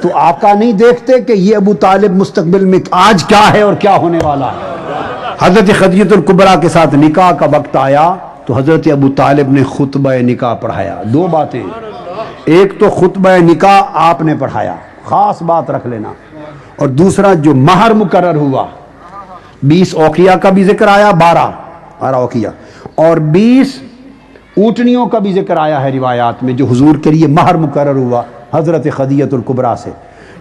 A: تو آقا نہیں دیکھتے کہ یہ ابو طالب مستقبل میں آج کیا ہے اور کیا ہونے والا ہے؟ حضرت خدیجہ الکبریٰ کے ساتھ نکاح کا وقت آیا تو حضرت ابو طالب نے خطبہ نکاح پڑھایا. دو باتیں, ایک تو خطبہ نکاح آپ نے پڑھایا، خاص بات رکھ لینا، اور دوسرا جو مہر مقرر ہوا 20 اوقیہ کا بھی ذکر آیا، 12 اوقیہ، اور 20 اونٹنیوں کا بھی ذکر آیا ہے روایات میں، جو حضور کے لیے مہر مقرر ہوا حضرت خدیجہ الکبریٰ سے۔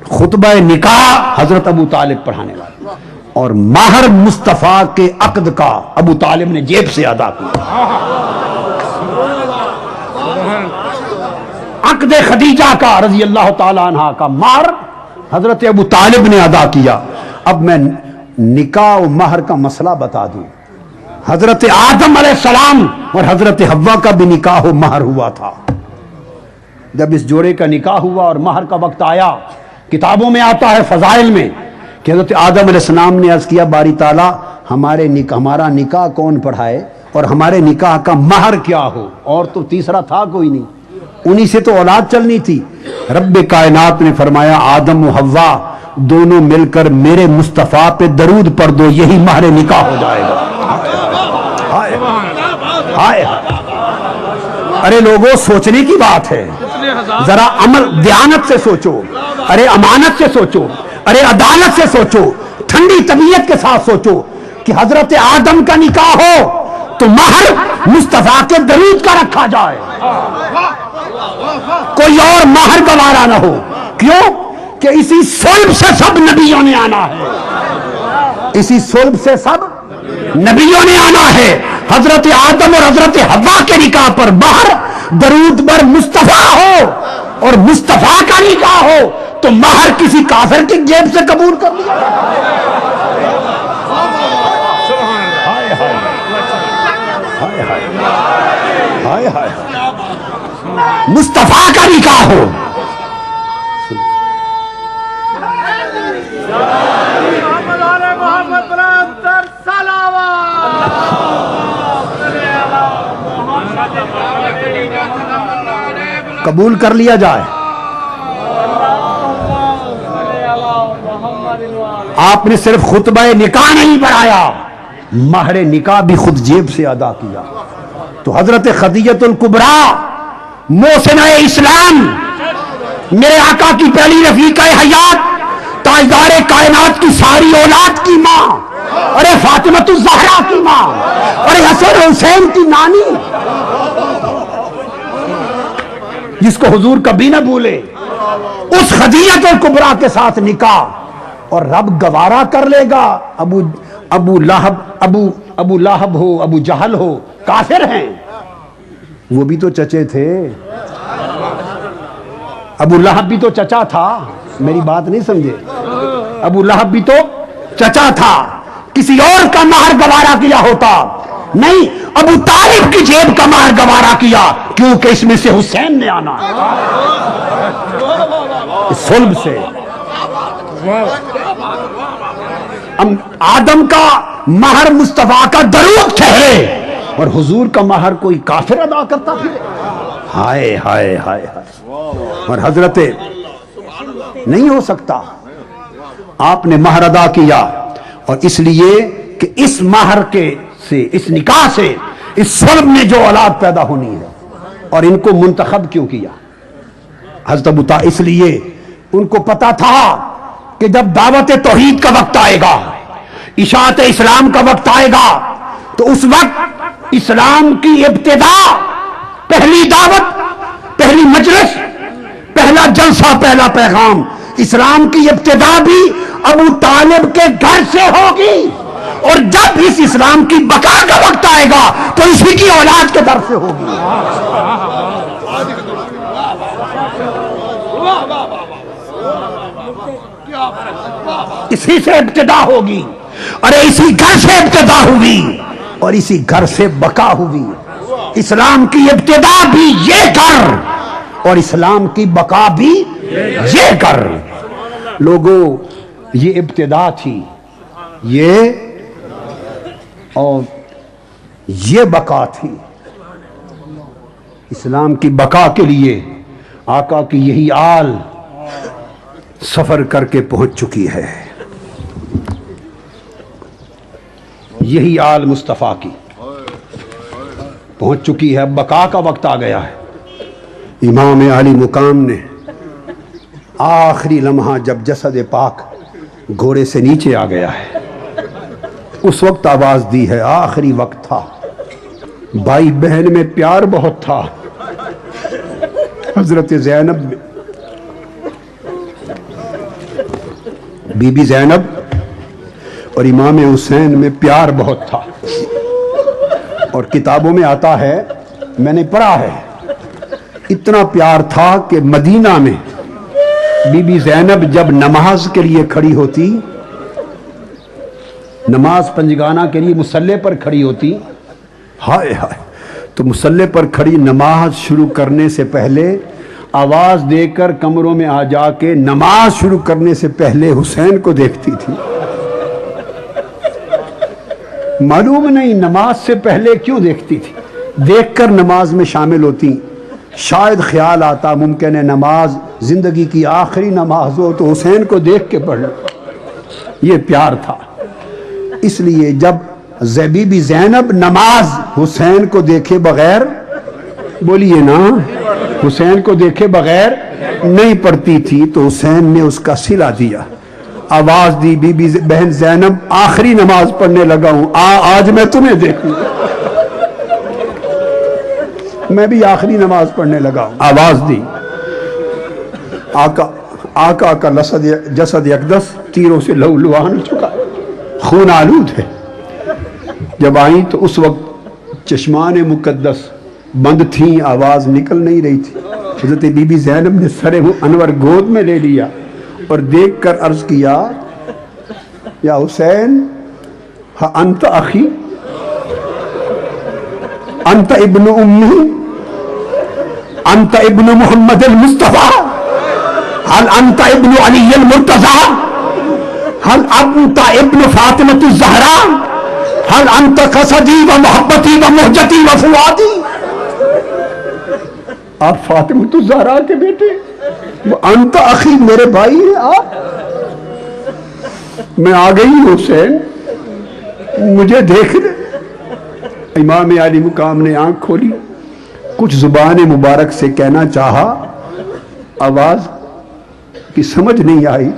A: خطبہ نکاح حضرت ابو طالب پڑھانے والے، اور مہر مصطفیٰ کے عقد کا ابو طالب نے جیب سے ادا کیا۔ عقد خدیجہ کا رضی اللہ تعالی عنہ کا مہر حضرت ابو طالب نے ادا کیا۔ اب میں نکاح و مہر کا مسئلہ بتا دوں۔ حضرت آدم علیہ السلام اور حضرت حوا کا بھی نکاح و مہر ہوا تھا۔ جب اس جوڑے کا نکاح ہوا اور مہر کا وقت آیا، کتابوں میں آتا ہے فضائل میں کہ حضرت آدم علیہ السلام نے عرض کیا باری تعالیٰ ہمارا نکاح کون پڑھائے اور ہمارے نکاح کا مہر کیا ہو، اور تو تیسرا تھا کوئی نہیں، انہی سے تو اولاد چلنی تھی۔ رب کائنات نے فرمایا آدم و حوا دونوں مل کر میرے مصطفیٰ پہ درود پڑھ دو، یہی مہر نکاح ہو جائے گا۔ ہائے ارے لوگوں، سوچنے کی بات ہے، ذرا عمل دیانت سے سوچو، ارے امانت سے سوچو، ارے عدالت سے سوچو، ٹھنڈی طبیعت کے ساتھ سوچو کہ حضرت آدم کا نکاح ہو تو مہر مصطفیٰ کے درود کا رکھا جائے، کوئی اور مہر گوارا نہ ہو۔ کیوں کہ اسی صلب سے سب نبیوں نے آنا ہے، اسی صلب سے سب نبیوں نے آنا ہے۔ حضرت آدم اور حضرت حوا کے نکاح پر مہر درود بر مصطفیٰ ہو اور مصطفیٰ کا نکاح ہو تو مہر کسی کافر کی جیب سے قبول کر لیا۔ مصطفیٰ کا نکاح ہو۔ قبول کر لیا جائے۔ آپ نے صرف خطبہ نکاح نہیں پڑھایا، مہر نکاح بھی خود جیب سے ادا کیا۔ تو حضرت خدیجہ الکبریٰ محسنہ اسلام، میرے آقا کی پہلی رفیقہ حیات، تاجدار کائنات کی ساری اولاد کی ماں، ارے فاطمہ الزہرا کی ماں، ارے حسن حسین کی نانی، جس کو حضور کبھی نہ بھولے، اس خدیجہ الکبریٰ کے ساتھ نکاح، اور رب گوارا کر لے گا۔ ابو لہب ہو، ابو جہل ہو، کافر ہیں، وہ بھی تو چچے تھے۔ ابو لہب بھی تو چچا تھا، میری بات نہیں سمجھے، ابو لہب بھی تو چچا تھا، کسی اور کا مہر گوارا کیا ہوتا نہیں، ابو طالب کی جیب کا مہر گوارا کیا، کیونکہ اس میں سے حسین نے آنا ہے، اس صلب سے۔ آدم کا مہر مصطفیٰ کا درود ٹھہرے اور حضور کا مہر کوئی کافر ادا کرتا پھر، ہائے ہائے ہائے ہائے۔ اور حضرت نہیں ہو سکتا، آپ نے مہر ادا کیا، اور اس لیے کہ اس مہر کے سے، اس نکاح سے، اس صلب میں جو اولاد پیدا ہونی ہے، اور ان کو منتخب کیوں کیا حضرت ابو طالب؟ اس لیے ان کو پتا تھا کہ جب دعوت توحید کا وقت آئے گا، اشاعت اسلام کا وقت آئے گا، تو اس وقت اسلام کی ابتدا، پہلی دعوت، پہلی مجلس، پہلا جلسہ، پہلا پیغام، اسلام کی ابتدا بھی ابو طالب کے گھر سے ہوگی، اور جب اس اسلام کی بقا کا وقت آئے گا تو اسی کی اولاد کے در سے ہوگی۔ اسی سے ابتدا ہوگی، ارے اسی گھر سے ابتدا ہوئی اور اسی گھر سے بقا ہوئی۔ اسلام کی ابتدا بھی یہ گھر اور اسلام کی بقا بھی یہ گھر۔ لوگوں، یہ ابتدا تھی، یہ اور یہ بقا تھی۔ اسلام کی بقا کے لیے آقا کی یہی آل سفر کر کے پہنچ چکی ہے، یہی آل مصطفیٰ کی پہنچ چکی ہے۔ اب بقا کا وقت آ گیا ہے، امام علی مقام نے آخری لمحہ جب جسد پاک گھوڑے سے نیچے آ گیا ہے اس وقت آواز دی ہے، آخری وقت تھا، بھائی بہن میں پیار بہت تھا، حضرت زینب میں بی بی زینب اور امام حسین میں پیار بہت تھا، اور کتابوں میں آتا ہے، میں نے پڑھا ہے، اتنا پیار تھا کہ مدینہ میں بی بی زینب جب نماز کے لیے کھڑی ہوتی، نماز پنجگانہ کے لیے مصلی پر کھڑی ہوتی، ہائے ہائے، تو مصلی پر کھڑی نماز شروع کرنے سے پہلے آواز دے کر کمروں میں آ جا کے نماز شروع کرنے سے پہلے حسین کو دیکھتی تھی۔ معلوم نہیں نماز سے پہلے کیوں دیکھتی تھی، دیکھ کر نماز میں شامل ہوتی، شاید خیال آتا ممکن ہے نماز زندگی کی آخری نماز ہو تو حسین کو دیکھ کے پڑھ لو، یہ پیار تھا۔ اس لیے جب بی بی زینب نماز حسین کو دیکھے بغیر، بولیے نا، حسین کو دیکھے بغیر نہیں پڑھتی تھی تو حسین نے اس کا صلہ دیا، آواز دی، بی بی بہن زینب آخری نماز پڑھنے لگا ہوں، آج میں تمہیں دیکھوں، میں بھی آخری نماز پڑھنے لگا ہوں، آواز دی۔ آقا کا جسد اقدس تیروں سے لہولہان ہو چکا ہے، خون آلود ہے۔ جب آئیں تو اس وقت چشمان مقدس بند تھیں، آواز نکل نہیں رہی تھی۔ حضرت بی بی زینب نے سر انور گود میں لے لیا اور دیکھ کر عرض کیا، یا حسین، انت اخی، انت ابن امی، انت ابن محمد المصطفیٰ، هل انت ابن علی المرتضی، هل انت ابن فاطمة الزہراء، هل انت قصدی و محبتی و مہجتی و فؤادی۔ آپ فاطمة الزہراء کے بیٹے، انت اخی، میرے بھائی ہیں آپ، میں آ گئی حسین، مجھے دیکھ لے۔ امام علی مقام نے آنکھ کھولی، کچھ زبان مبارک سے کہنا چاہا، آواز کی سمجھ نہیں آئی،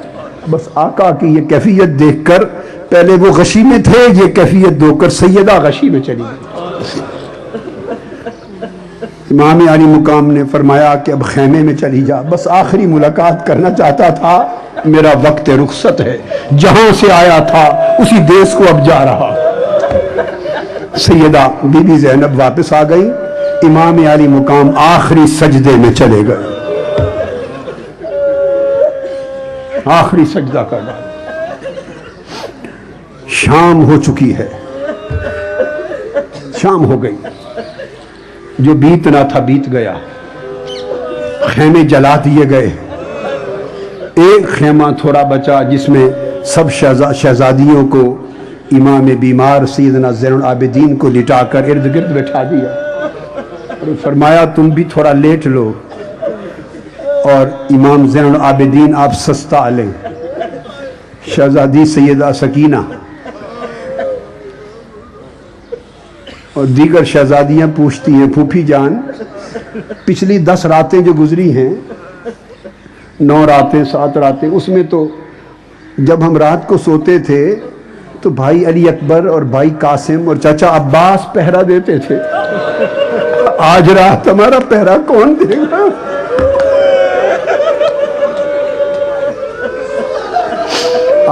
A: بس آقا کی یہ کیفیت دیکھ کر، پہلے وہ غشی میں تھے، یہ کیفیت دو کر سیدہ غشی میں چلی گئی۔ امام علی مقام نے فرمایا کہ اب خیمے میں چلی جا، بس آخری ملاقات کرنا چاہتا تھا، میرا وقت رخصت ہے، جہاں سے آیا تھا اسی دیس کو اب جا رہا۔ سیدہ بی بی زینب واپس آ گئی، امام علی مقام آخری سجدے میں چلے گئے، آخری سجدہ کرنا۔ شام ہو چکی ہے، شام ہو گئی، جو بیتنا تھا بیت گیا، خیمے جلا دیے گئے، ایک خیمہ تھوڑا بچا جس میں سب شہزادیوں کو امام بیمار سیدنا زین العابدین کو لٹا کر ارد گرد بٹھا دیا اور فرمایا تم بھی تھوڑا لیٹ لو، اور امام زین العابدین آپ سستا لیں۔ شہزادی سیدہ سکینہ اور دیگر شہزادیاں پوچھتی ہیں، پھوپھی جان، پچھلی 10 راتیں جو گزری ہیں، 9 راتیں 7 راتیں، اس میں تو جب ہم رات کو سوتے تھے تو بھائی علی اکبر اور بھائی قاسم اور چچا عباس پہرا دیتے تھے، آج رات ہمارا پہرا کون دے گا؟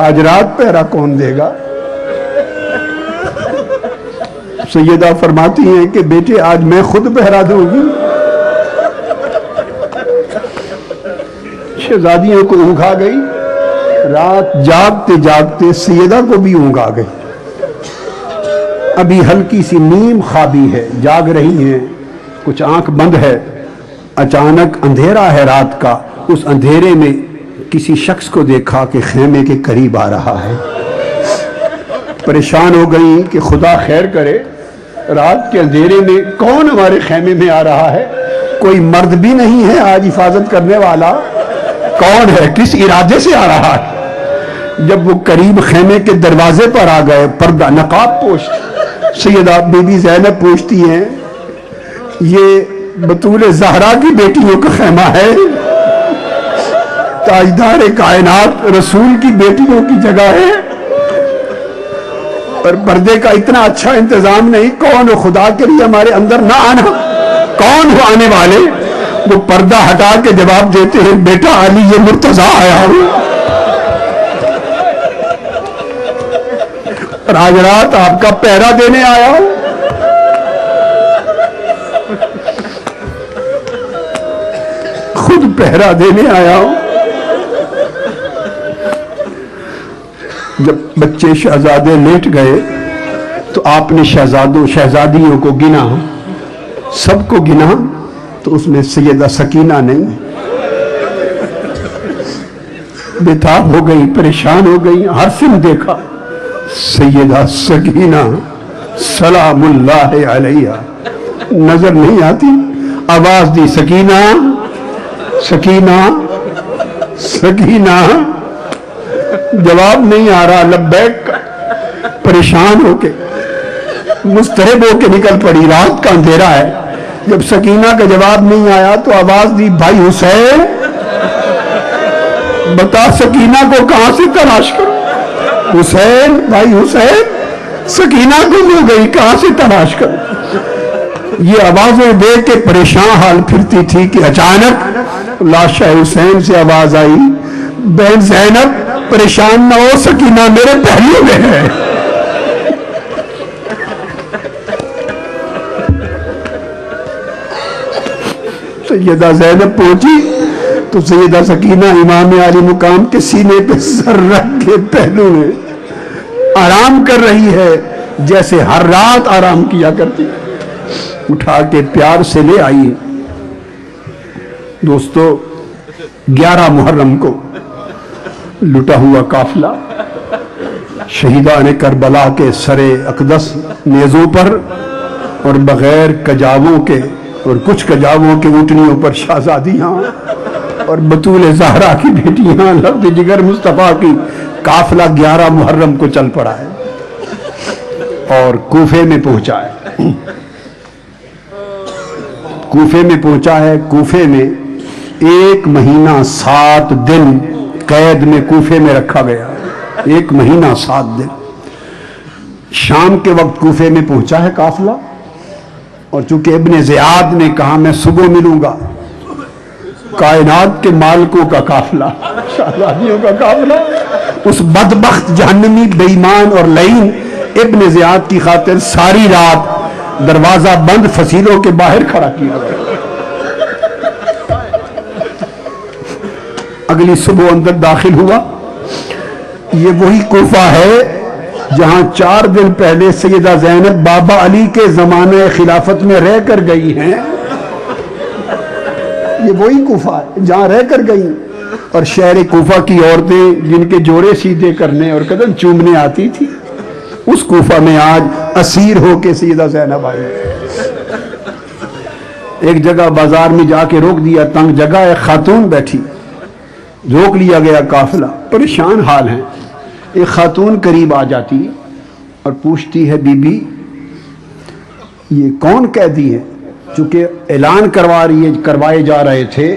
A: آج رات پہرا کون دے گا؟ سیدہ فرماتی ہیں کہ بیٹے آج میں خود پہرا دوں گی۔ شہزادیوں کو اونگ آ گئی، رات جاگتے جاگتے سیدہ کو بھی اونگ آ گئی، ابھی ہلکی سی نیم خوابی ہے، جاگ رہی ہیں، کچھ آنکھ بند ہے، اچانک اندھیرا ہے رات کا، اس اندھیرے میں کسی شخص کو دیکھا کہ خیمے کے قریب آ رہا ہے، پریشان ہو گئی کہ خدا خیر کرے، رات کے اندھیرے میں کون ہمارے خیمے میں آ رہا ہے؟ کوئی مرد بھی نہیں ہے آج حفاظت کرنے والا، کون ہے؟ کس ارادے سے آ رہا ہے؟ جب وہ قریب خیمے کے دروازے پر آ گئے، پردہ نقاب پوش، سیدہ بی بی زینب پوچھتی ہیں، یہ بطول زہرا کی بیٹیوں کا خیمہ ہے، تاجدار کائنات رسول کی بیٹیوں کی جگہ ہے، اور پردے کا اتنا اچھا انتظام نہیں۔ کون ہو خدا کے لیے ہمارے اندر نہ آنا؟ کون ہو آنے والے؟ وہ پردہ ہٹا کے جواب دیتے ہیں بیٹا علی یہ مرتضیٰ آیا ہوں، اور آج رات آپ کا پہرا دینے آیا ہوں۔ خود پہرا دینے آیا ہوں۔ جب بچے شہزادے لیٹ گئے تو آپ نے شہزادیوں کو گنا، سب کو گنا، تو اس میں سیدہ سکینہ نہیں، بےتاب ہو گئی، پریشان ہو گئی۔ ہر فلم دیکھا، سیدہ سکینہ سلام اللہ علیہا نظر نہیں آتی۔ آواز دی سکینہ سکینہ سکینہ، جواب نہیں آ رہا، لبیک کا۔ پریشان ہو کے مضطرب ہو کے نکل پڑی، رات کا اندھیرا ہے۔ جب سکینہ کا جواب نہیں آیا تو آواز دی بھائی حسین، بتا سکینہ کو کہاں سے تلاش کروں؟ حسین، بھائی حسین، سکینہ کو مل گئی، کہاں سے تلاش کروں؟ یہ آوازیں دے کے پریشان حال پھرتی تھی کہ اچانک لاش حسین سے آواز آئی بہن زینب پریشان نہ ہو، سکینہ میرے پہلو میں ہے۔ سیدہ زینب پہنچی تو سیدہ سکینہ امام علی مقام کے سینے پہ سر رکھ کے پہلو میں آرام کر رہی ہے، جیسے ہر رات آرام کیا کرتی۔ اٹھا کے پیار سے لے آئی۔ دوستو 11 محرم کو لٹا ہوا قافلہ شہیدان کربلا کے سر اقدس نیزوں پر اور بغیر کجاووں کے اور کچھ کجاووں کے اونٹنیوں پر شہزادیاں اور بطول زہرا کی بیٹیاں، لفظ جگر مصطفیٰ کی قافلہ 11 محرم کو چل پڑا ہے اور کوفے میں پہنچا ہے۔ کوفے میں پہنچا ہے۔ کوفے میں 1 مہینہ 7 دن قید میں کوفے میں رکھا گیا، 1 مہینہ 7 دن۔ شام کے وقت کوفے میں پہنچا ہے قافلہ، اور چونکہ ابن زیاد نے کہا میں صبح ملوں گا، کائنات کے مالکوں کا قافلہ، شہزادیوں کا قافلہ، اس بدبخت جہنمی بے ایمان اور لعین ابن زیاد کی خاطر ساری رات دروازہ بند فصیلوں کے باہر کھڑا کیا گیا۔ اگلی صبح اندر داخل ہوا۔ یہ وہی کوفہ ہے جہاں 4 دن پہلے سیدہ زینب بابا علی کے زمانے خلافت میں رہ کر گئی ہیں۔ یہ وہی کوفہ ہے جہاں رہ کر گئی، اور شہر کوفہ کی عورتیں جن کے جوڑے سیدھے کرنے اور قدم چومنے آتی تھی، اس کوفہ میں آج اسیر ہو کے سیدہ زینب آئی۔ ایک جگہ بازار میں جا کے روک دیا، تنگ جگہ ہے، خاتون بیٹھی، روک لیا گیا قافلہ، پریشان حال ہیں۔ ایک خاتون قریب آ جاتی اور پوچھتی ہے بی بی یہ کون قیدی ہے؟ چونکہ اعلان کروائے جا رہے تھے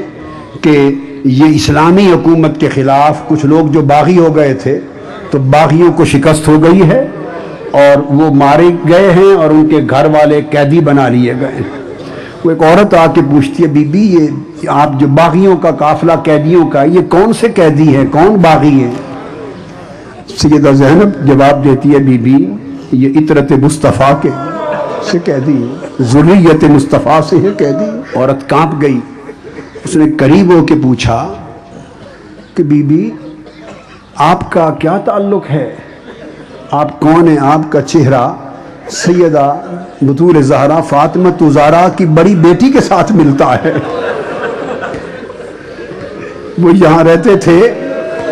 A: کہ یہ اسلامی حکومت کے خلاف کچھ لوگ جو باغی ہو گئے تھے، تو باغیوں کو شکست ہو گئی ہے اور وہ مارے گئے ہیں اور ان کے گھر والے قیدی بنا لیے گئے ہیں۔ وہ ایک عورت آ کے پوچھتی ہے بی بی یہ آپ جو باغیوں کا قافلہ قیدیوں کا، یہ کون سے قیدی ہے، کون باغی ہے؟ سیدہ زینب جواب دیتی ہے بی بی یہ عطرت مصطفیٰ کے سے قیدی ہے، ذریت مصطفیٰ سے ہے قیدی۔ عورت کانپ گئی، اس نے قریب ہو کے پوچھا کہ بی بی آپ کا کیا تعلق ہے، آپ کون ہیں؟ آپ کا چہرہ سیدہ بطول زہرا فاطمۃ الزہرا کی بڑی بیٹی کے ساتھ ملتا ہے، وہ یہاں رہتے تھے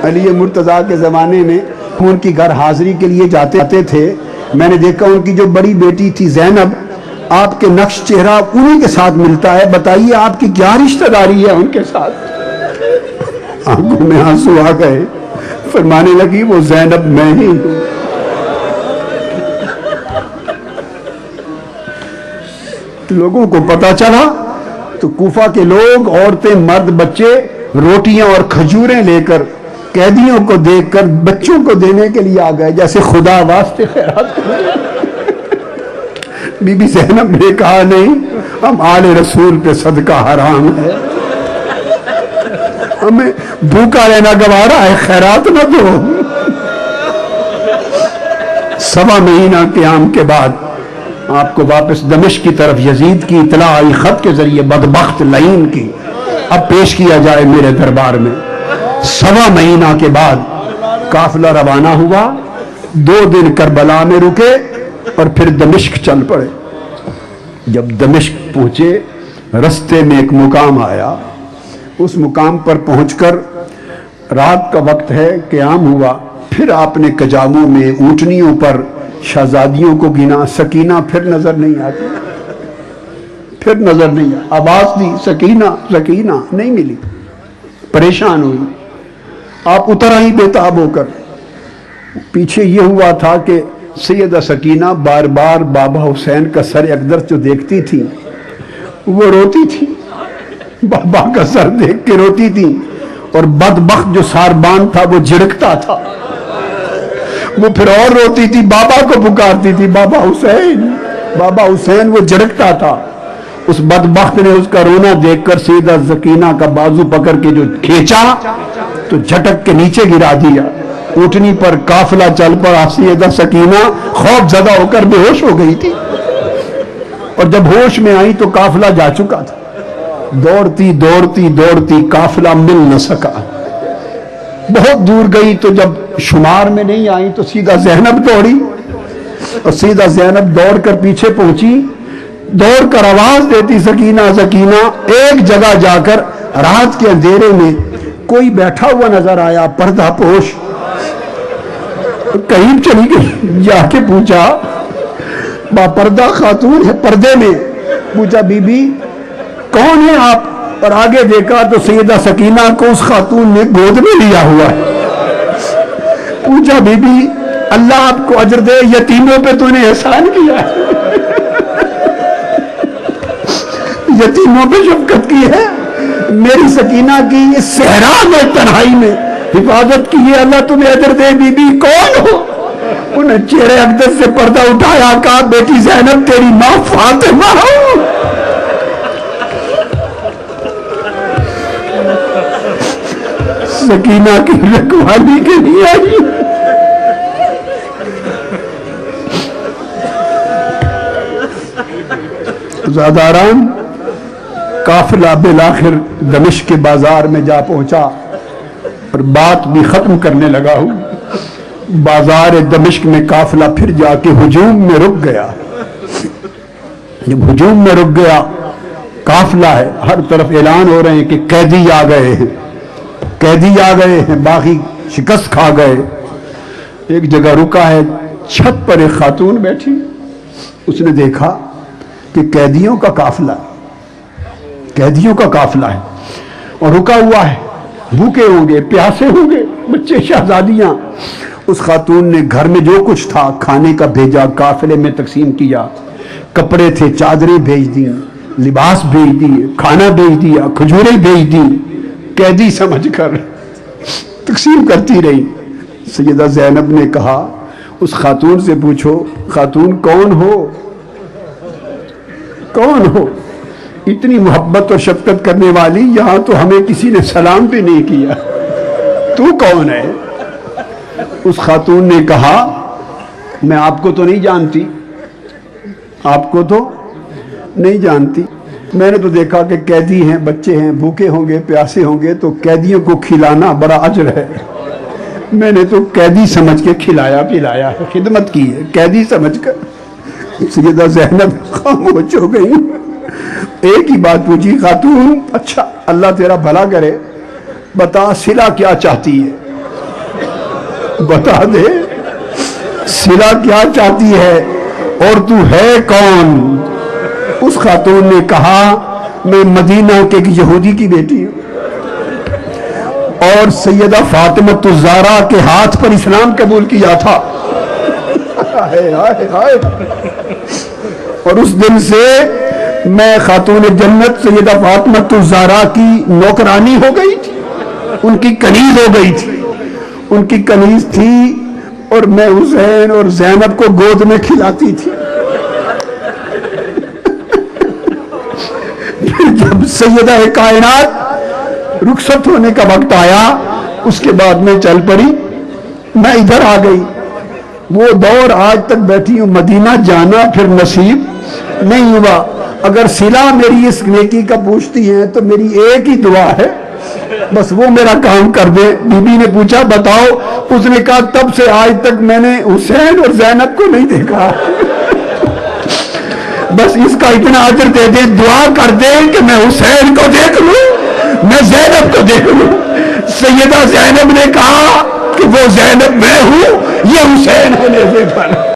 A: علی مرتضیٰ کے زمانے میں، ان کی گھر حاضری کے لیے جاتے تھے، میں نے دیکھا ان کی جو بڑی بیٹی تھی زینب، آپ کے نقش چہرہ انہی کے ساتھ ملتا ہے، بتائیے آپ کی کیا رشتہ داری ہے ان کے ساتھ؟ آنکھوں میں آنسو آ گئے، فرمانے لگی وہ زینب میں ہی ہوں۔ لوگوں کو پتا چلا تو کوفہ کے لوگ، عورتیں، مرد، بچے روٹیاں اور کھجوریں لے کر قیدیوں کو دیکھ کر بچوں کو دینے کے لیے آ گئے، جیسے خدا واسطے خیرات کریں۔ بی بی زینب نے کہا نہیں، ہم آل رسول پہ صدقہ حرام ہے، ہمیں بھوکا رہنا گوارا ہے، خیرات نہ دو۔ 1.25 مہینہ قیام کے بعد آپ کو واپس دمشق کی طرف یزید کی اطلاع آئی، خط کے ذریعے، بدبخت لعین کی، اب پیش کیا جائے میرے دربار میں۔ 1.25 مہینہ کے بعد قافلہ روانہ ہوا، 2 دن کربلا میں رکے اور پھر دمشق چل پڑے۔ جب دمشق پہنچے، رستے میں ایک مقام آیا، اس مقام پر پہنچ کر رات کا وقت ہے، قیام ہوا، پھر آپ نے کجاموں میں اونٹنیوں پر شہزادیوں کو گنا، سکینہ پھر نظر نہیں آتی، پھر نظر نہیں آتی، آواز دی سکینہ سکینہ نہیں ملی، پریشان ہوئی، آپ اتر آئی بےتاب ہو کر۔ پیچھے یہ ہوا تھا کہ سیدہ سکینہ بار بار بابا حسین کا سر اقدس جو دیکھتی تھی وہ روتی تھی، بابا کا سر دیکھ کے روتی تھی، اور بدبخت جو ساربان تھا وہ جھڑکتا تھا، وہ پھر اور روتی تھی، بابا کو پکارتی تھی، بابا حسین بابا حسین، وہ جھڑکتا تھا۔ اس بدبخت نے اس کا رونا دیکھ کر سیدہ سکینہ کا بازو پکڑ کے جو کھینچا تو جھٹک کے نیچے گرا دیا۔ اونٹنی پر قافلہ چل پڑا، سیدہ سکینہ خوف زدہ ہو کر بے ہوش ہو گئی تھی، اور جب ہوش میں آئی تو قافلہ جا چکا تھا۔ دوڑتی دوڑتی دوڑتی قافلہ مل نہ سکا، بہت دور گئی تو جب شمار میں نہیں آئی تو سیدہ زینب دوڑی، اور سیدہ زینب دوڑ کر پیچھے پہنچی، دوڑ کر آواز دیتی سکینہ سکینہ۔ ایک جگہ جا کر رات کے اندھیرے میں کوئی بیٹھا ہوا نظر آیا، پردہ پوش، قریب چلی گئی، جا کے پوچھا، با پردہ خاتون ہے پردے میں، پوچھا بی بی کون ہے آپ؟ اور آگے دیکھا تو سیدہ سکینہ کو اس خاتون نے گود میں لیا ہوا ہے۔ پوچھا بی بی اللہ آپ کو اجر دے، یتیموں پہ تو نے احسان کیا ہے، یتیموں پہ شفقت کی ہے، میری سکینہ کی اس صحرا میں تنہائی میں حفاظت کی ہے، اللہ تمہیں اجر دے۔ بی بی کون ہو؟ انہیں چہرے اقدس سے پردہ اٹھایا، کہا بیٹی زینب تیری ماں فاطمہ ہو۔ سکینہ کی رکھوالی کے لیے آئی۔ زاداران قافلہ بالآخر دمشق کے بازار میں جا پہنچا، اور بات بھی ختم کرنے لگا ہوں۔ بازار دمشق میں قافلہ پھر جا کے ہجوم میں رک گیا۔ جب ہجوم میں رک گیا، قافلہ ہے، ہر طرف اعلان ہو رہے ہیں کہ قیدی آ گئے ہیں، قیدی آ گئے ہیں، باقی شکست کھا گئے۔ ایک جگہ رکا ہے، چھت پر ایک خاتون بیٹھی، اس نے دیکھا کہ قیدیوں کا قافلہ ہے، قیدیوں کا قافلہ ہے، اور رکا ہوا ہے، بھوکے ہوں گے، پیاسے ہوں گے، بچے شہزادیاں۔ اس خاتون نے گھر میں جو کچھ تھا کھانے کا بھیجا، قافلے میں تقسیم کیا، کپڑے تھے چادریں بھیج دی، لباس بھیج دیے، کھانا بھیج دیا، کھجوریں بھیج دی، قیدی سمجھ کر تقسیم کرتی رہی۔ سیدہ زینب نے کہا اس خاتون سے پوچھو، خاتون کون ہو؟ کون ہو؟ اتنی محبت اور شفقت کرنے والی، یہاں تو ہمیں کسی نے سلام بھی نہیں کیا، تو کون ہے؟ اس خاتون نے کہا میں آپ کو تو نہیں جانتی، آپ کو تو نہیں جانتی، میں نے تو دیکھا کہ قیدی ہیں، بچے ہیں، بھوکے ہوں گے، پیاسے ہوں گے، تو قیدیوں کو کھلانا بڑا اجر ہے، میں نے تو قیدی سمجھ کے کھلایا پلایا ہے، خدمت کی ہے قیدی سمجھ کر۔ سیدہ زینب خاموش ہو گئی، ایک ہی بات پوچھی، خاتون اچھا اللہ تیرا بھلا کرے، بتا صلہ کیا چاہتی ہے، بتا دے صلہ کیا چاہتی ہے، اور تو ہے کون؟ اس خاتون نے کہا میں مدینہ کے ایک یہودی کی بیٹی ہوں، اور سیدہ فاطمہ الزہرا کے ہاتھ پر اسلام قبول کیا تھا۔ اور اس دن سے میں خاتون جنت سیدہ فاطمہ الزہرا کی نوکرانی ہو گئی تھی، ان کی کنیز ہو گئی تھی، ان کی کنیز تھی، اور میں حسین اور زینب کو گود میں کھلاتی تھی۔ پھر جب سیدہ کائنات رخصت ہونے کا وقت آیا، اس کے بعد میں چل پڑی، میں ادھر آ گئی۔ وہ دور آج تک بیٹھی ہوں، مدینہ جانا پھر نصیب نہیں ہوا۔ اگر صلہ میری اس نیکی کا پوچھتی ہیں تو میری ایک ہی دعا ہے، بس وہ میرا کام کر دے۔ بی بی نے پوچھا بتاؤ، اس نے کہا تب سے آج تک میں نے حسین اور زینب کو نہیں دیکھا، بس اس کا اتنا اجر دے دے، دعا کر دے کہ میں حسین کو دیکھ لوں، میں زینب کو دیکھ لوں۔ سیدہ زینب نے کہا کہ وہ زینب میں ہوں، یہ حسین ہونے سے پر